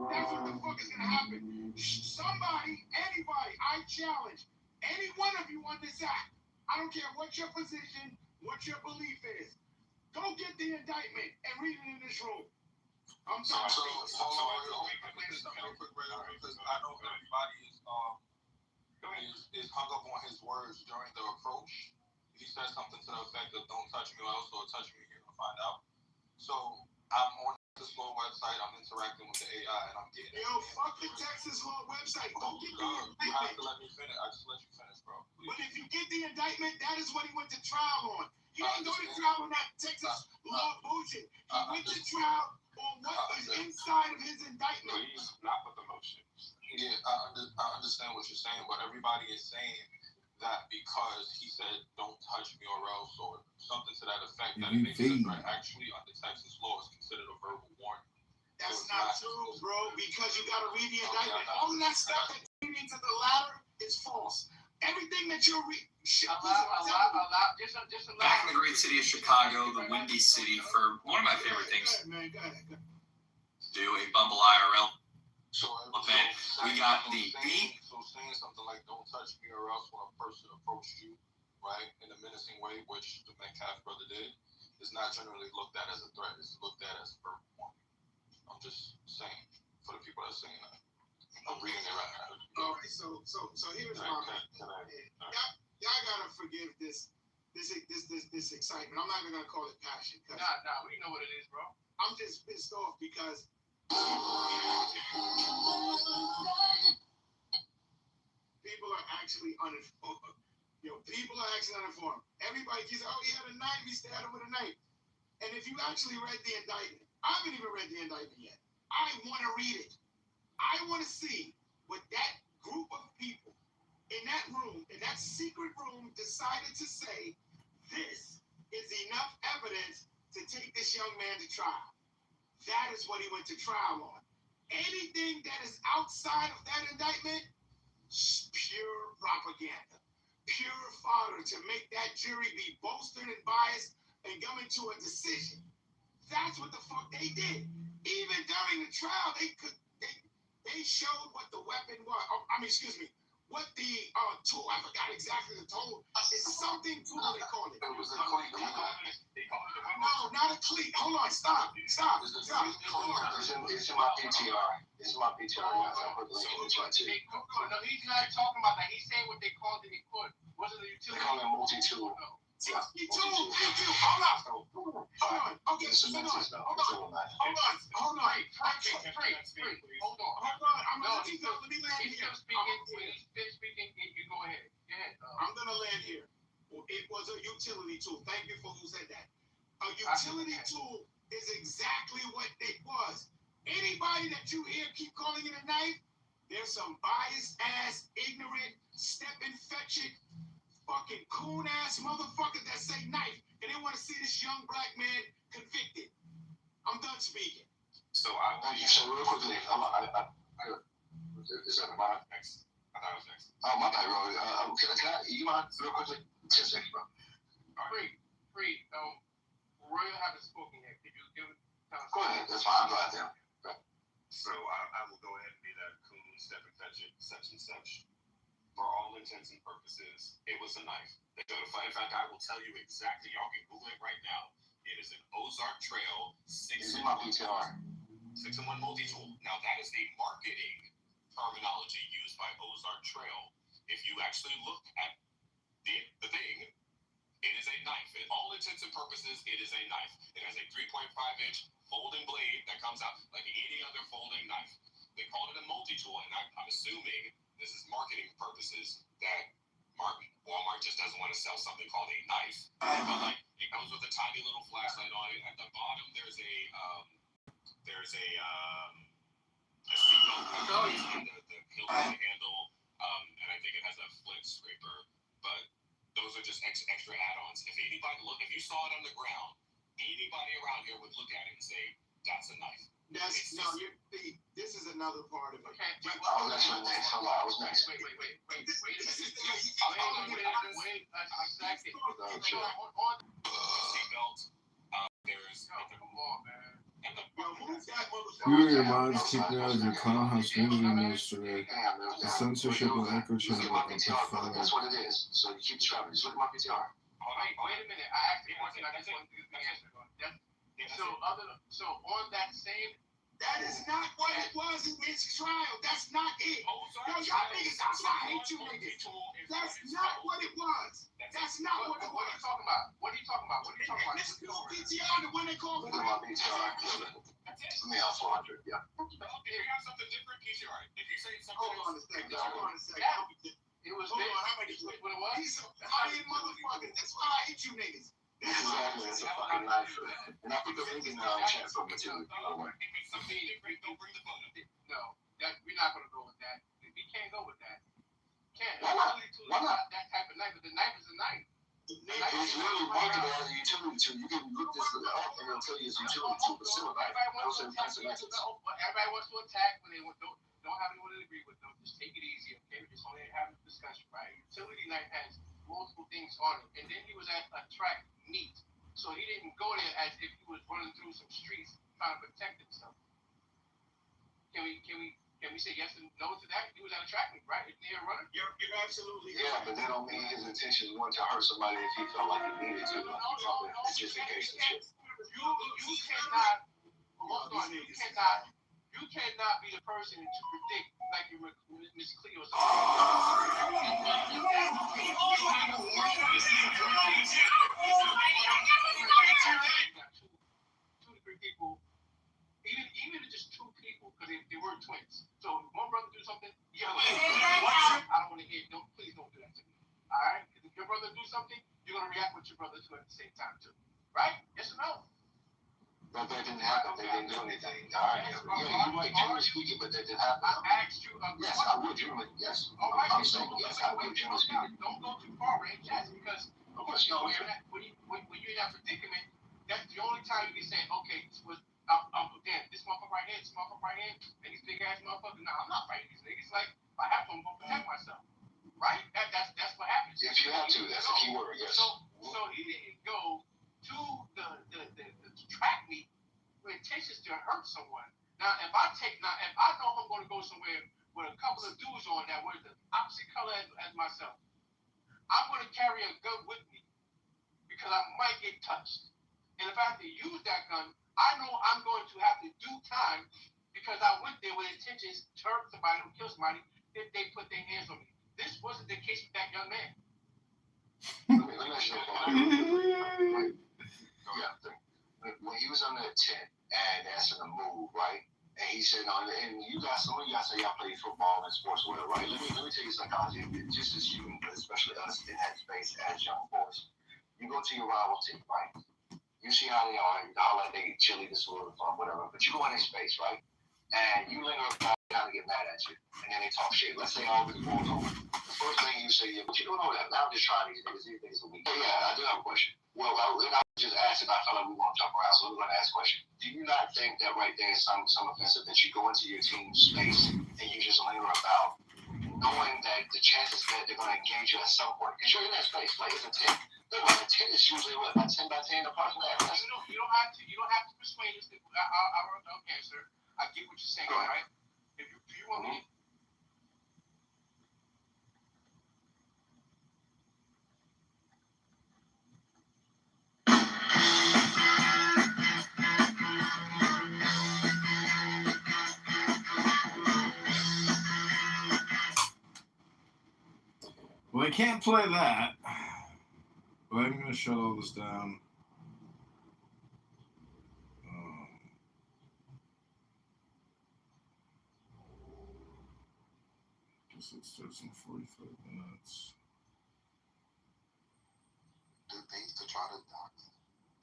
That's what the fuck is going to happen. Somebody, anybody, I challenge any one of you on this act. I don't care what your position, what your belief is. Go get the indictment and read it in this room. I'm sorry. So real quick, because I know everybody is hung up on his words during the approach. He said something to the effect of "Don't touch me, or else or touch me, you're gonna find out." So I'm on the Law website. I'm interacting with the AI, and I'm getting. Yo, fuck the Texas Law website. Go get the indictment. You have to let me finish. I just let you finish, bro. Please. But if you get the indictment, that is what he went to trial on. He didn't go to trial on that Texas law bullshit. He went to trial on what was inside of his indictment. Please, not with emotion. Yeah, I understand what you're saying, but everybody is saying that because he said "Don't touch me, or else," or something to that effect, that it makes it a threat. Actually, under Texas law, is considered a verbal warning. That's not true, bro, because you got to read the indictment. All of that stuff that's leading to the latter is false. Everything that you're reading. Back in the great city of Chicago, the Windy City, for one of my favorite things to do, a Bumble IRL event. We got the Beat. So saying something like "Don't touch me, or else," when a person approached you, right, in a menacing way, which the Metcalf brother did, is not generally looked at as a threat. It's looked at as a verbal warning. I'm just saying, for the people that are saying that. I'm reading it right now. All right, so here's my y'all gotta forgive this excitement. I'm not even gonna call it passion. Nah, we know what it is, bro. I'm just pissed off because people are actually uninformed. People are actually uninformed. Everybody keeps saying, "Oh, he had a knife. He stabbed him with a knife." And if you actually read the indictment, I haven't even read the indictment yet. I want to read it. I want to see what that group of people in that room, in that secret room, decided to say, this is enough evidence to take this young man to trial. That is what he went to trial on. Anything that is outside of that indictment, pure propaganda, pure fodder to make that jury be bolstered and biased and come into a decision. That's what the fuck they did. Even during the trial, they showed what the weapon was. What the tool, I forgot exactly the tool. It's something tool they call it. It was a cleat. No, not a cleat. Hold on, stop. It's in my PTR. It's my PTR. No, he's not talking about that. He's saying what they called it. Wasn't the utility? They call it multi-tool. Hold on. Okay, hold on. I'm gonna let me land here. He's speaking. You go ahead. I'm gonna land here. It was a utility tool. Thank you for who said that. A utility tool is exactly what it was. Anybody that you hear keep calling it a knife, there's some biased ass, ignorant, step-infected, fucking coon-ass motherfuckers that say knife, and they want to see this young black man convicted. I'm done speaking. So I want you. So real quickly, is that mine? Next. I thought it was next. Oh, my bad, bro. Can I, you mind real quickly? 10 seconds, bro. Free. Royal haven't spoken yet. Could you give it? Go ahead. That's fine. Go ahead, there. So I will go ahead and be that coon, step infected, such and such. For all intents and purposes, it was a knife. They go to fight. In fact, I will tell you exactly. Y'all can Google it right now. It is an Ozark Trail 6-in-1 multi-tool. Now that is the marketing terminology used by Ozark Trail. If you actually look at the thing, it is a knife. In all intents and purposes, it is a knife. It has a 3.5-inch folding blade that comes out like any other folding knife. They call it a multi-tool, and I'm assuming this is marketing purposes that Walmart just doesn't want to sell something called a knife. But like it comes with a tiny little flashlight on it. At the bottom, there's a seatbelt cover on the hilt of the handle, and I think it has a flint scraper. But those are just extra add-ons. If you saw it on the ground, anybody around here would look at it and say, "That's a knife." This is another part of it. Okay. I was actually next. Hold on. I was next. Wait a minute. Wait a second. Seatbelt. There's. Come on, man. Who are your mods keeping out of your clown house music industry? The censorship and echo chamber are pathetic. That's what it is. So you keep traveling. Just look at my PTR. Wait a minute. I asked you one thing. I just want to answer. So on that same. That is not what it was in this trial. That's not it. Yo, y'all niggas, that's why I hate you niggas. That's not what it was. That's not what it was. What are you talking about? What are you talking about? This is no PTR, the one they call Look at my PTR. Let me out 400. Yeah. If you have something different, PCR. If you say something Hold on a second. It was Hold on, how many? what it was? These are lying motherfuckers. That's why I hate you niggas. Exactly. It's a fucking knife. And I put the link in the chat for material. By the way. No, we're not going to go with that. We can't go with that. Can't. Why not? Why not? That type of knife, but the knife is a knife. It's really marketed as a utility tool. You can look this up and it'll tell you it's a utility tool, but still a knife. Everybody wants to attack when they don't have anyone to agree with them. Just take it easy, okay? We're just only having a discussion, right? Utility knife has multiple things on it, and then he was at a track meet, so he didn't go there as if he was running through some streets trying to protect himself. Can we say yes and no to that? He was at a track meet, right? Isn't he a runner? You're absolutely Yeah, but that don't mean his intention was to hurt somebody if he felt like he needed to. It's just in case of shit. You cannot be the person to predict like you Miss Cleo said. Two to three people, even just two people, because they were twins. So if one brother do something, the other. I don't want to hear. Please don't do that to me. All right? If your brother do something, you're gonna react with your brother too at the same time too. Right? Yes or no? But that didn't happen. They didn't do anything. All right. Yeah, you're right. Generally speaking, but that didn't happen. I asked you. Yes, I would. Generally, yes. I'm saying yes, I would. Generally speaking. Don't go too far, Ray. Yes, because when you're in that predicament, that's the only time you can say, okay, this was damn, this motherfucker right here, and these big ass motherfuckers. Nah, I'm not fighting these niggas. Like, if I have to, I'm gonna protect myself. Right? That's what happens. If you have to, that's a key word. Yes. So he didn't go to the track meet with intentions to hurt someone. Now, if I know I'm going to go somewhere with a couple of dudes on that were the opposite color as myself, I'm going to carry a gun with me because I might get touched. And if I have to use that gun, I know I'm going to have to do time because I went there with intentions to hurt somebody or kill somebody if they put their hands on me. This wasn't the case with that young man. Let me ask you a question. Yeah. When he was on the tent and asking to move, right? And he said, no, and you guys, some of you guys say y'all play football and sports or whatever, right? Let me tell you psychology, just as you, but especially us in that space as young boys. You go to your rival team, right? You see how they are, you holler, they get chilly, this or whatever. But you go in their space, right? And you linger about, kind of get mad at you, and then they talk shit. Let's say all this walk over. The first thing you say, yeah, but you don't know that. Now I'm just trying these niggas. These niggas are weak. Oh, yeah, I do have a question. Well, I just asked if I felt like we want to jump around, so we're going to ask a question. Do you not think that right there is some offensive that you go into your team's space and you just linger about, knowing that the chances that they're going to engage you at some point? Because you're in that space, like it's a 10. Look, like a 10 is usually what, about 10 by 10 apart from that. You don't have to persuade us. Okay, sir. I get what you're saying, right? If you want me. Well, I can't play that. But I'm going to shut all this down. Guess it starts in 45 minutes. Do things to try to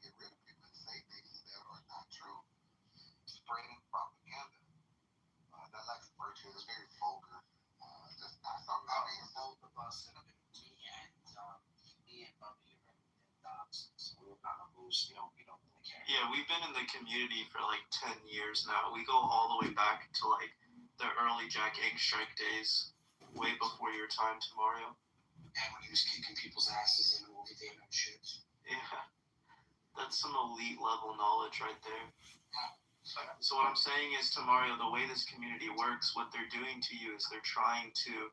get rid of people and say things that are not true. Spreading propaganda. That lacks virtue. It's very vulgar. That's not something I mean. Both of us and me and Bubby are dogs, so we're not a boost. We don't really care. Yeah, we've been in the community for like 10 years now. We go all the way back to like the early Jack Egg Strike days, way before your time to Mario. And when he was kicking people's asses in the movie theater and shit. Yeah, that's some elite level knowledge right there. So what I'm saying is, to Mario, the way this community works, what they're doing to you is they're trying to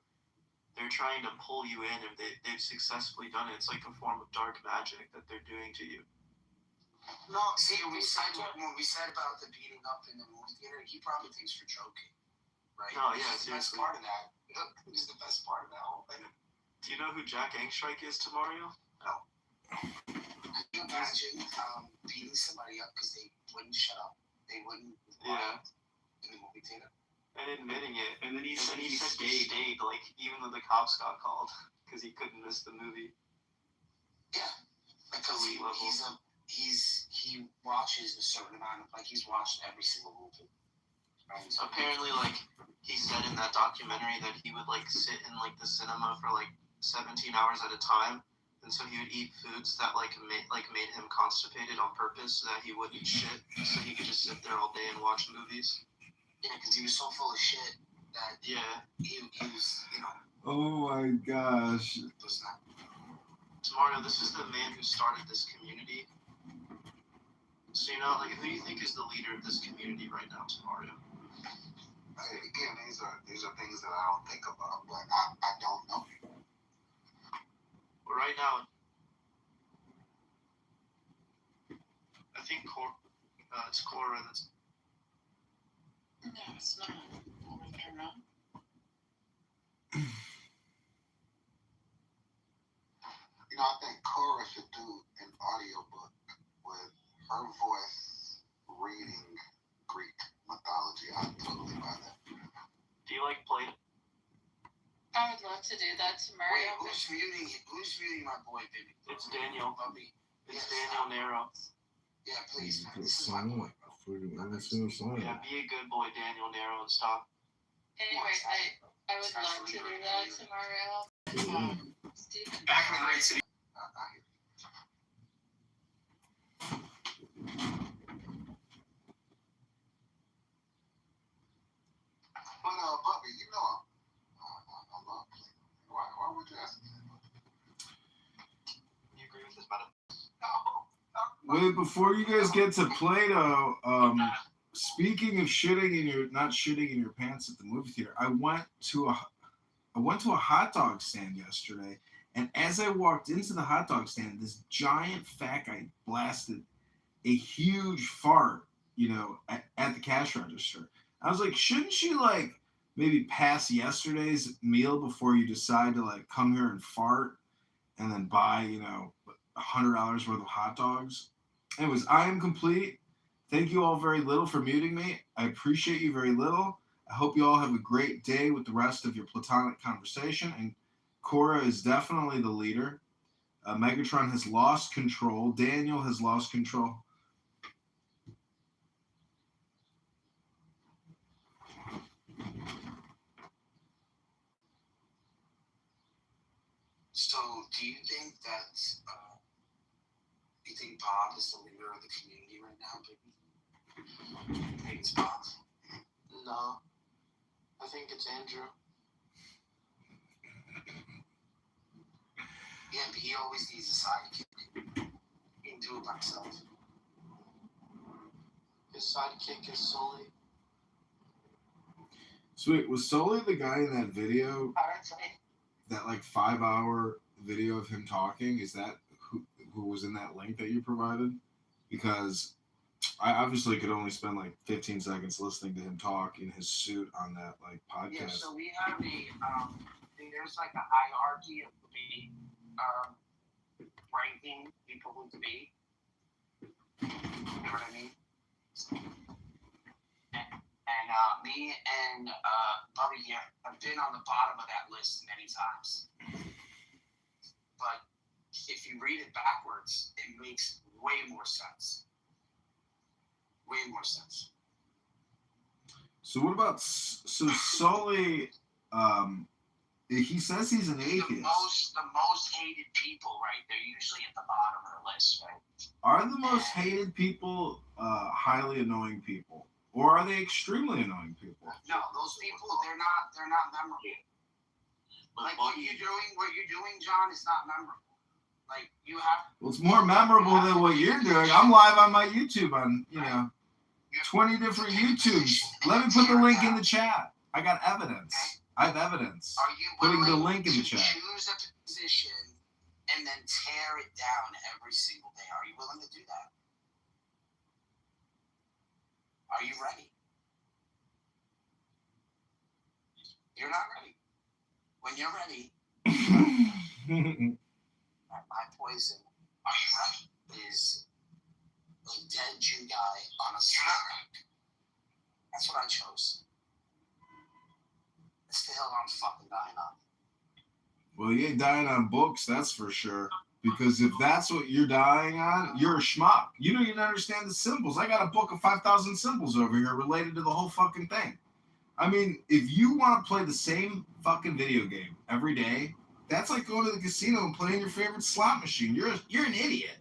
pull you in, and they've successfully done it. It's like a form of dark magic that they're doing to you. No, see, when we said about the beating up in the movie theater, he probably thinks we're joking, right? No, yeah, the best seriously. part of that. He's the best part of that whole thing. Do you know who Jack Angstrike is to Mario? No. Can you imagine beating somebody up because they wouldn't shut up? They wouldn't Yeah. In the movie theater. And admitting it. And then he said he stayed, like, even though the cops got called, because he couldn't miss the movie. Yeah. Because he watches a certain amount of, like, he's watched every single movie. Apparently, like, he said in that documentary that he would, like, sit in, like, the cinema for, like, 17 hours at a time. And so he would eat foods that, like, made him constipated on purpose so that he wouldn't shit. So he could just sit there all day and watch movies. Yeah, because he was so full of shit that he was, you know. Oh my gosh. Mario, this is the man who started this community. So, you know, like, who do you think is the leader of this community right now, Mario? Again, these are things that I don't think about, but I don't know. Well, right now, I think it's Cora that's... No, it's not. I don't know. You know, I think Cora should do an audiobook with her voice reading Greek mythology. I'd totally buy that. Do you like play? I would love to do that tomorrow. Wait, who's muting my boy, baby? It's Daniel. Bubby. It's Daniel Nero. Yeah, please, man. This is my boy, bro. Yeah, be a good boy, Daniel Nero, and stop. Anyways, I would love to do that tomorrow. Stephen. Back in the great city. But Bubby, you know I love Play-Doh. Why would you ask me that? You agree with this, madam? Wait, before you guys get to Play-Doh, speaking of not shitting in your pants at the movie theater, I went to a hot dog stand yesterday, and as I walked into the hot dog stand, this giant fat guy blasted a huge fart, at the cash register. I was like, shouldn't you, like, maybe pass yesterday's meal before you decide to, like, come here and fart and then buy, $100 worth of hot dogs? Anyways, I am complete. Thank you all very little for muting me. I appreciate you very little. I hope you all have a great day with the rest of your platonic conversation. And Cora is definitely the leader. Megatron has lost control. Daniel has lost control. So, do you think that, you think Bob is the leader of the community right now, baby? You think it's Bob? No, I think it's Andrew. Yeah, but he always needs a sidekick. He can do it by himself. His sidekick is Sully. Sweet. Was Sully the guy in that video? That like 5-hour video of him talking? Is that who was in that link that you provided? Because I obviously could only spend like 15 seconds listening to him talk in his suit on that like podcast. Yeah, so we have there's like a hierarchy of debate, ranking people who debate. You know what I mean? And me and Bubby here have been on the bottom of that list many times. But if you read it backwards, it makes way more sense. Way more sense. So what about Sully? He says he's an atheist. The most hated people, right? They're usually at the bottom of the list, right? Are the most hated people highly annoying people, or are they extremely annoying people? No, those people they're not memorable. Like what you're doing, John, is not memorable. Like you have. Well, it's more memorable than what you're doing. I'm live on my YouTube on 20 different YouTubes. Let me put the link in the chat. I got evidence. I have evidence. Are you putting the link in the chat. Choose a position and then tear it down every single day? Are you willing to do that? Are you ready? You're not ready. When you're ready, my poison, are you ready? Is a dead Jew guy on a stick. That's what I chose. It's the hill I'm fucking dying on. Well, you ain't dying on books, that's for sure. Because if that's what you're dying on, you're a schmuck. You don't even understand the symbols. I got a book of 5,000 symbols over here related to the whole fucking thing. I mean, if you want to play the same fucking video game every day, that's like going to the casino and playing your favorite slot machine. You're an idiot.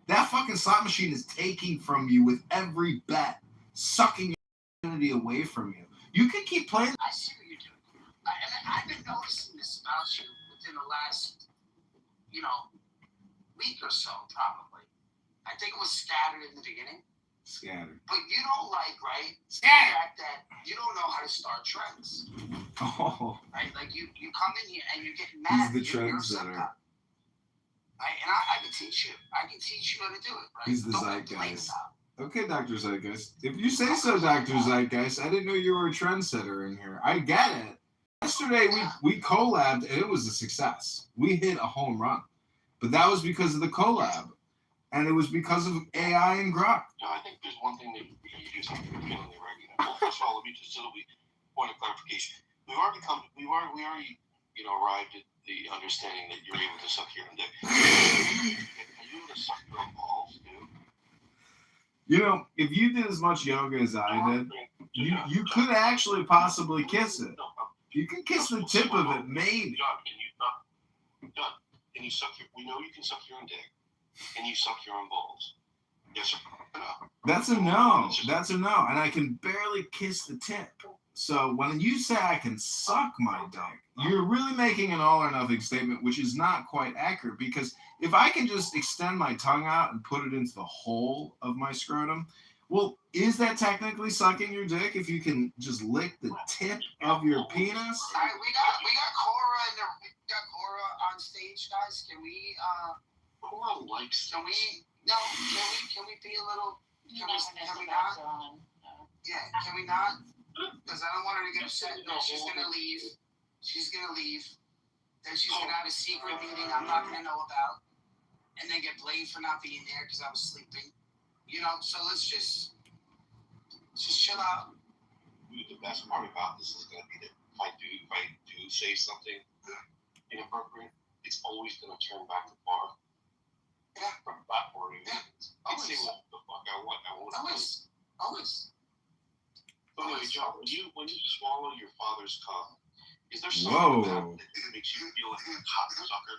That fucking slot machine is taking from you with every bet, sucking your opportunity away from you. You can keep playing. I see what you're doing. I've been noticing this about you within the last, week or so, probably. I think it was scattered in the beginning. Scattered. But you don't like, right? Scattered. The fact that you don't know how to start trends. Oh. Right? Like you come in here and you're getting mad. He's the trendsetter. Right? And I can teach you. I can teach you how to do it. Right? He's the Don't zeitgeist. Okay, Dr. Zeitgeist. If you say so, Dr. Zeitgeist, I didn't know you were a trendsetter in here. I get it. Yesterday, we collabed, and it was a success. We hit a home run. But that was because of the collab. And it was because of AI and Grok. No, I think there's one thing that you do something you're feeling irregular. Well, first of all, let me just point of clarification. We already arrived at the understanding that you're able to suck your own dick. Are you able to suck your own balls, dude? If you did as much yoga as I did, you could actually possibly kiss it. You can kiss the tip of it, maybe. John, can you suck we know you can suck your own dick. Can you suck your own balls? Yes or no? That's a no. That's a no. And I can barely kiss the tip. So when you say I can suck my dick, you're really making an all or nothing statement, which is not quite accurate. Because if I can just extend my tongue out and put it into the hole of my scrotum, well, is that technically sucking your dick if you can just lick the tip of your penis? All right, we got Cora on stage, guys. Can we Cora likes. Can we be a little? Can we not? Yeah, can we not? Because I don't want her to get upset. No, she's gonna leave. Then she's gonna have a secret meeting I'm not gonna know about, and then get blamed for not being there because I was sleeping. So let's just chill out. The best part about this is gonna be that if I do say something inappropriate, it's always gonna turn back to Bar. Yeah. Let's see what the fuck I want. Always. So anyway, John, when you swallow your father's cum, is there Whoa. something about it that makes you feel like a cocksucker?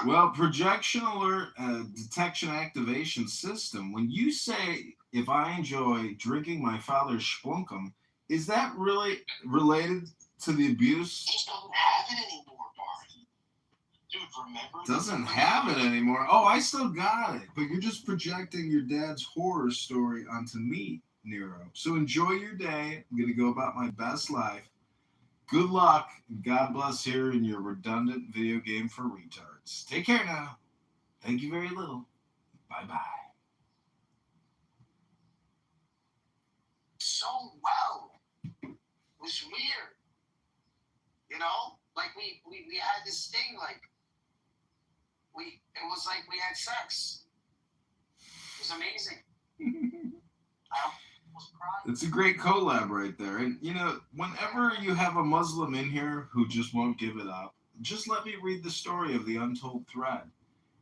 Well, projection alert detection activation system. When you say, if I enjoy drinking my father's splunkum, is that really related to the abuse? Just don't have it anymore, Barney. Dude, remember? Doesn't have it anymore. Oh, I still got it. But you're just projecting your dad's horror story onto me, Nero. So enjoy your day. I'm going to go about my best life. Good luck. God bless here in your redundant video game for retards. Take care now. Thank you very little. Bye-bye. So well. It was weird. You know? Like we had this thing, like it was like we had sex. It was amazing. I almost cried. It's a great collab right there. And, you know, whenever you have a Muslim in here who just won't give it up, just let me read the story of the untold thread.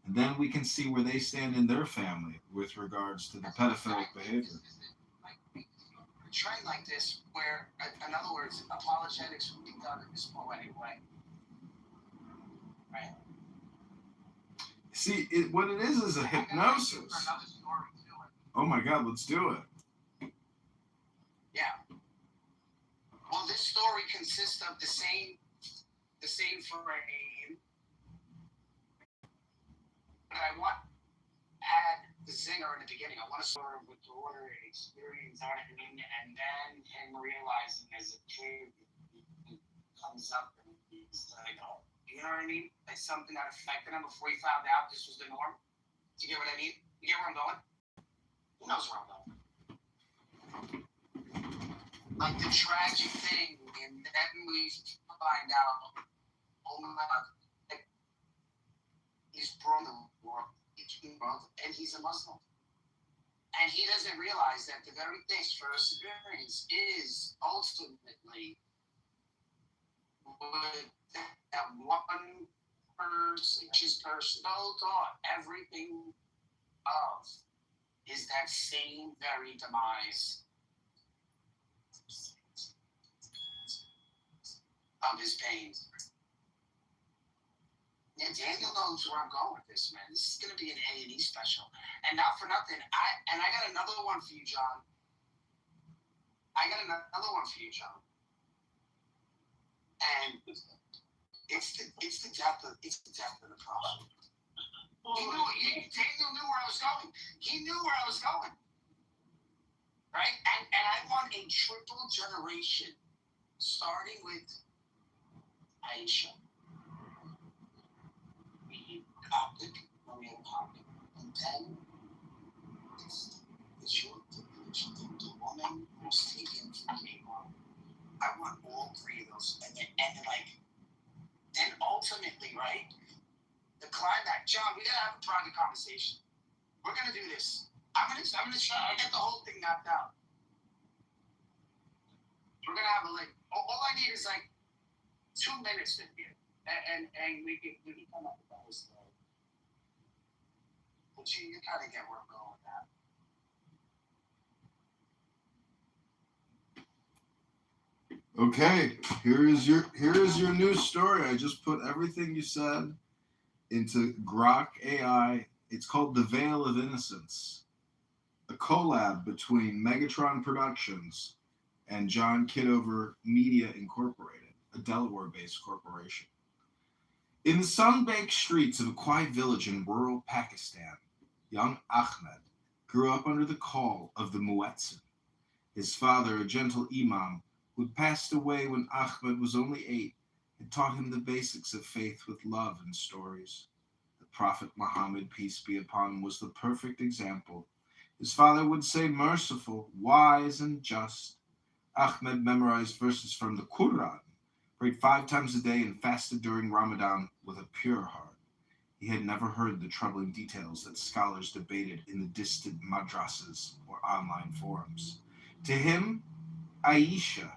And then we can see where they stand in their family with regards to the pedophilic behavior. Portrayed like this, where, in other words, apologetics would be done in this poetic way. Right? See, what it is a hypnosis. Another story to it. Oh my God, let's do it. Yeah. Well, this story consists of the same frame. But I want to add the zinger in the beginning. I want to sort of with daughter and experience everything, and then him realizing as a kid, he comes up and he's like, oh, you know what I mean? Like something that affected him before he found out this was the norm. Do you get what I mean? You get where I'm going? Who knows where I'm going? Like the tragic thing, and then we find out, oh my God, his brother, and he's a Muslim. And he doesn't realize that the very thing first experience is ultimately what that one person, his personal thought, everything of is that same very demise of his pain. Yeah, Daniel knows where I'm going with this, man. This is gonna be an A&E special, and not for nothing. I got another one for you, John. And it's the depth of the problem. Daniel knew where I was going. He knew where I was going, right? And I want a triple generation, starting with Aisha. Coptic, Maria Coptic, and then the woman who was taken from Tamar. I want all three of those, and then ultimately, right? The climax, John. We gotta have a private conversation. We're gonna do this. I'm gonna try. I got the whole thing mapped out. We're gonna have all I need is 2 minutes with you, and we can come up with all this stuff. But you kind of get where I'm going with that. Okay, here is your new story. I just put everything you said into Grok AI. It's called The Veil of Innocence, a collab between Megatron Productions and John Kitover Media Incorporated, a Delaware-based corporation. In the sun-baked streets of a quiet village in rural Pakistan, young Ahmed grew up under the call of the Muezzin. His father, a gentle imam who had passed away when Ahmed was only 8, had taught him the basics of faith with love and stories. The Prophet Muhammad, peace be upon him, was the perfect example. His father would say merciful, wise, and just. Ahmed memorized verses from the Quran, prayed 5 times a day, and fasted during Ramadan with a pure heart. He had never heard the troubling details that scholars debated in the distant madrasas or online forums. To him, Aisha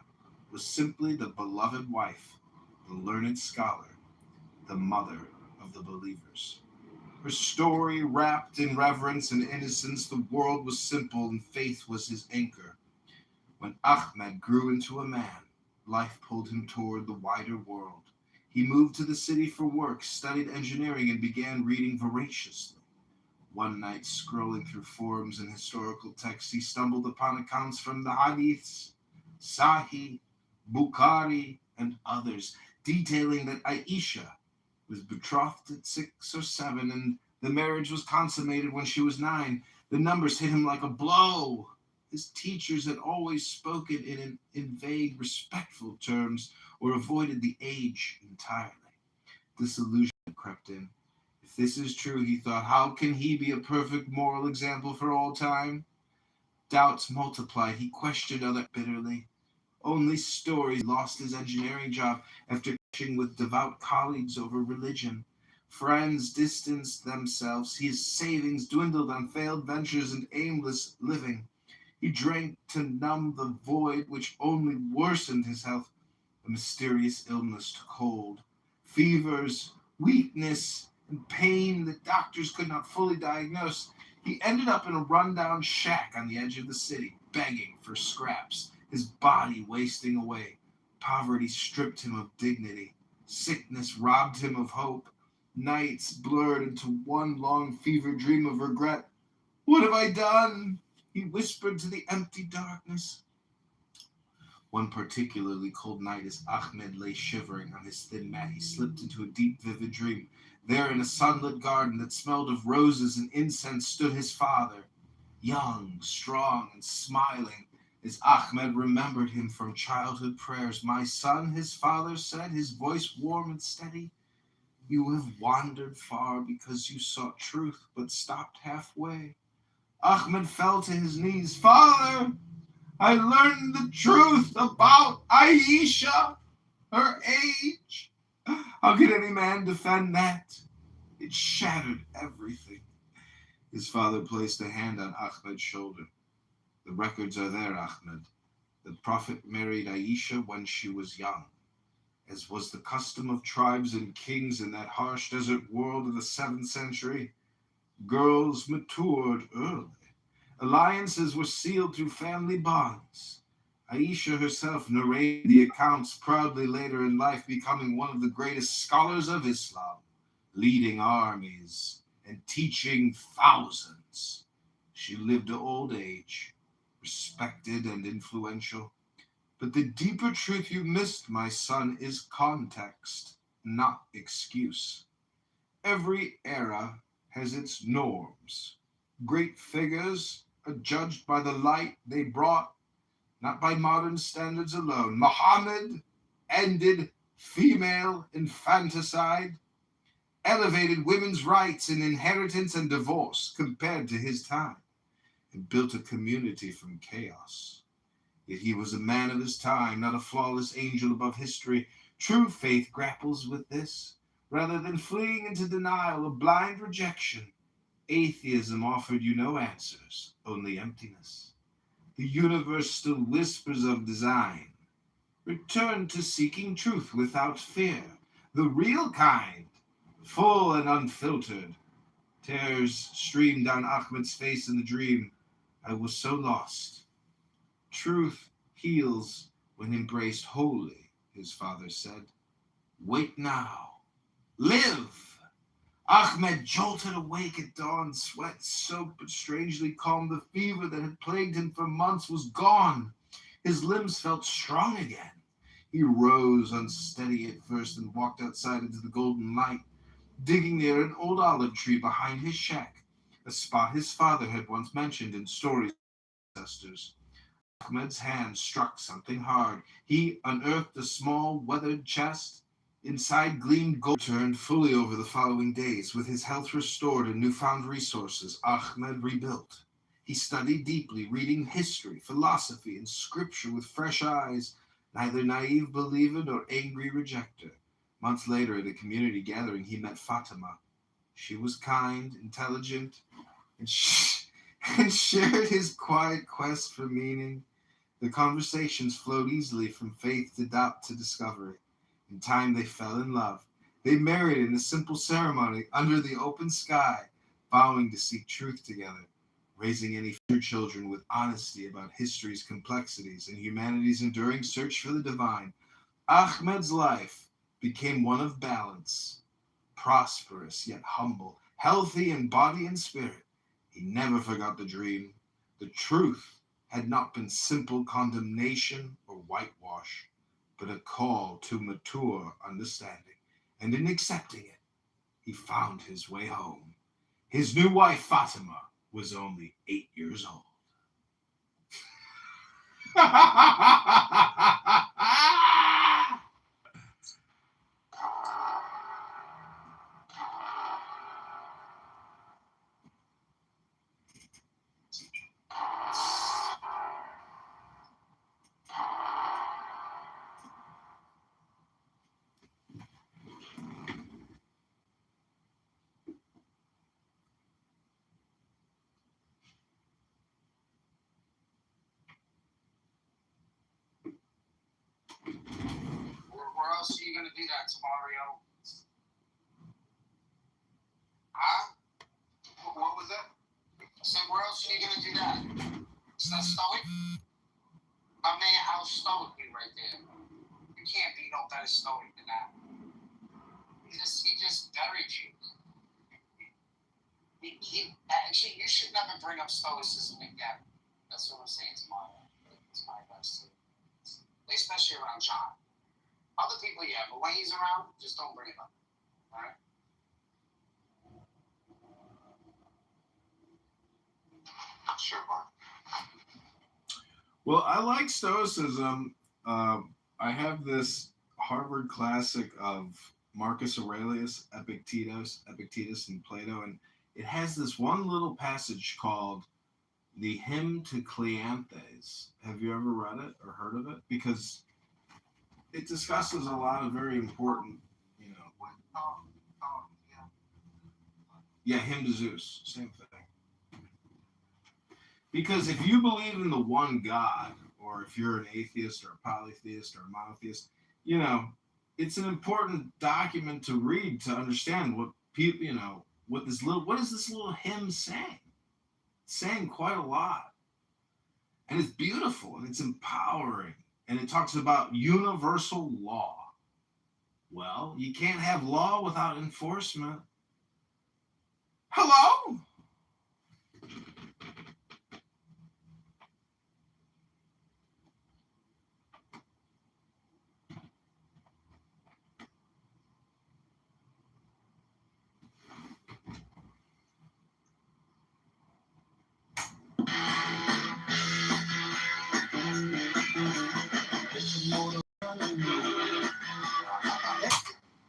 was simply the beloved wife, the learned scholar, the mother of the believers. Her story wrapped in reverence and innocence. The world was simple and faith was his anchor. When Ahmed grew into a man, life pulled him toward the wider world. He moved to the city for work, studied engineering, and began reading voraciously. One night, scrolling through forums and historical texts, he stumbled upon accounts from the Hadiths, Sahih, Bukhari, and others, detailing that Aisha was betrothed at 6 or 7, and the marriage was consummated when she was 9. The numbers hit him like a blow. His teachers had always spoken in vague, respectful terms, or avoided the age entirely. Disillusion crept in. If this is true, he thought, how can he be a perfect moral example for all time? Doubts multiplied. He questioned others bitterly. Only stories. Lost his engineering job after clashing with devout colleagues over religion. Friends distanced themselves. His savings dwindled on failed ventures and aimless living. He drank to numb the void, which only worsened his health. A mysterious illness took hold. Fevers, weakness, and pain that doctors could not fully diagnose. He ended up in a rundown shack on the edge of the city, begging for scraps, his body wasting away. Poverty stripped him of dignity. Sickness robbed him of hope. Nights blurred into one long fever dream of regret. What have I done? He whispered to the empty darkness. One particularly cold night, as Ahmed lay shivering on his thin mat, he slipped into a deep, vivid dream. There, in a sunlit garden that smelled of roses and incense, stood his father, young, strong, and smiling, as Ahmed remembered him from childhood prayers. My son, his father said, his voice warm and steady, you have wandered far because you sought truth, but stopped halfway. Ahmed fell to his knees. Father, I learned the truth about Aisha, her age. How could any man defend that? It shattered everything. His father placed a hand on Ahmed's shoulder. The records are there, Ahmed. The Prophet married Aisha when she was young, as was the custom of tribes and kings in that harsh desert world of the 7th century. Girls matured early. Alliances were sealed through family bonds. Aisha herself narrated the accounts proudly later in life, becoming one of the greatest scholars of Islam, leading armies and teaching thousands. She lived to old age, respected and influential. But the deeper truth you missed, my son, is context, not excuse. Every era has its norms. Great figures are judged by the light they brought, not by modern standards alone. Muhammad ended female infanticide, elevated women's rights in inheritance and divorce compared to his time, and built a community from chaos. Yet he was a man of his time, not a flawless angel above history. True faith grapples with this. Rather than fleeing into denial or blind rejection, atheism offered you no answers, only emptiness. The universe still whispers of design. Return to seeking truth without fear, the real kind, full and unfiltered. Tears streamed down Ahmed's face in the dream. I was so lost. Truth heals when embraced wholly, his father said. Wait now. Live! Ahmed jolted awake at dawn, sweat soaked but strangely calm. The fever that had plagued him for months was gone. His limbs felt strong again. He rose unsteady at first and walked outside into the golden light, digging near an old olive tree behind his shack, a spot his father had once mentioned in stories of ancestors. Ahmed's hand struck something hard. He unearthed a small, weathered chest. Inside gleamed gold. Turned fully over the following days. With his health restored and newfound resources, Ahmed rebuilt. He studied deeply, reading history, philosophy, and scripture with fresh eyes, neither naive believer nor angry rejecter. Months later, at a community gathering, he met Fatima. She was kind, intelligent, and shared his quiet quest for meaning. The conversations flowed easily from faith to doubt to discovery. In time, they fell in love, They married in a simple ceremony under the open sky, vowing to seek truth together, raising any future children with honesty about history's complexities and humanity's enduring search for the divine. Ahmed's life became one of balance, prosperous yet humble, healthy in body and spirit. He never forgot the dream. The truth had not been simple condemnation or whitewash, but a call to mature understanding. And in accepting it, he found his way home. His new wife, Fatima, was only 8 years old. Where else are you gonna do that, Mario? Huh? What was that? I said, where else are you gonna do that? Is that stoic? My man, how stoic you right there. You can't be no better stoic than that. He just buried you. Actually, you should never bring up stoicism again. That's what I'm saying to Mario. It's my best. Especially around John. Other people, yeah, but when he's around, just don't bring it up. All right? Sure, Mark. Well, I like Stoicism. I have this Harvard classic of Marcus Aurelius, Epictetus and Plato, and it has this one little passage called the Hymn to Cleanthes. Have you ever read it or heard of it? Because it discusses a lot of very important, yeah, Hymn to Zeus, same thing. Because if you believe in the one God, or if you're an atheist or a polytheist or a monotheist, it's an important document to read to understand what people, what is this little hymn saying? It's saying quite a lot. And it's beautiful and it's empowering. And it talks about universal law. Well, you can't have law without enforcement. Hello?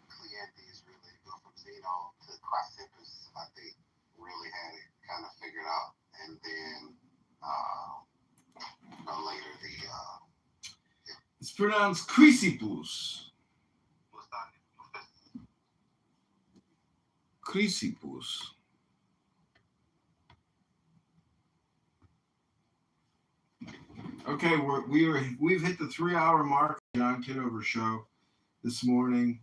Cleanthes really go from Zeno to Chrysippus, I think, really had it kind of figured out. And then later It's pronounced Chrysippus. Chrysippus. Okay, we've hit the 3-hour mark of the John Kitover show this morning.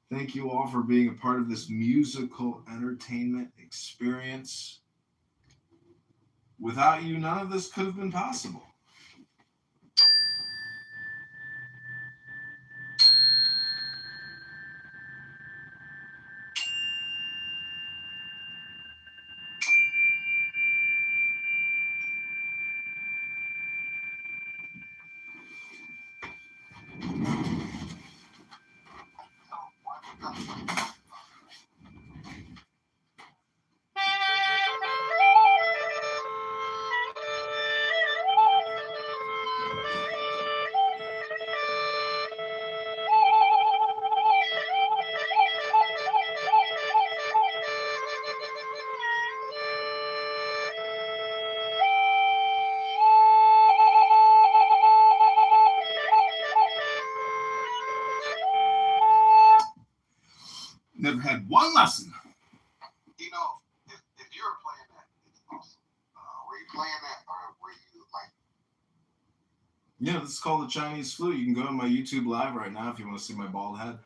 Thank you all for being a part of this musical entertainment experience. Without you, none of this could have been possible. Never had one lesson. if you were playing that, it's awesome. Were you playing that, or were you like? Yeah, this is called the Chinese flute. You can go on my YouTube live right now if you want to see my bald head.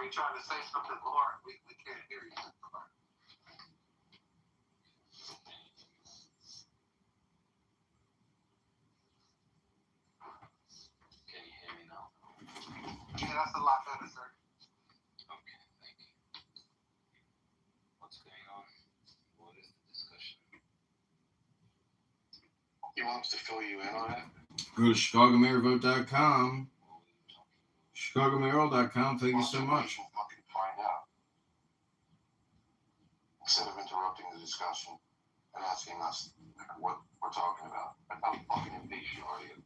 you trying to say something more? We can't hear you. Can you hear me now? Yeah, that's a lot better, sir. Okay, thank you. What's going on? What is the discussion? He wants to fill you in on it? Go to ChicagoMayorVote.com. ChicagoMayoral.com. Thank you so much. Find out. Instead of interrupting the discussion and asking us what we're talking about, how fucking impatient are you?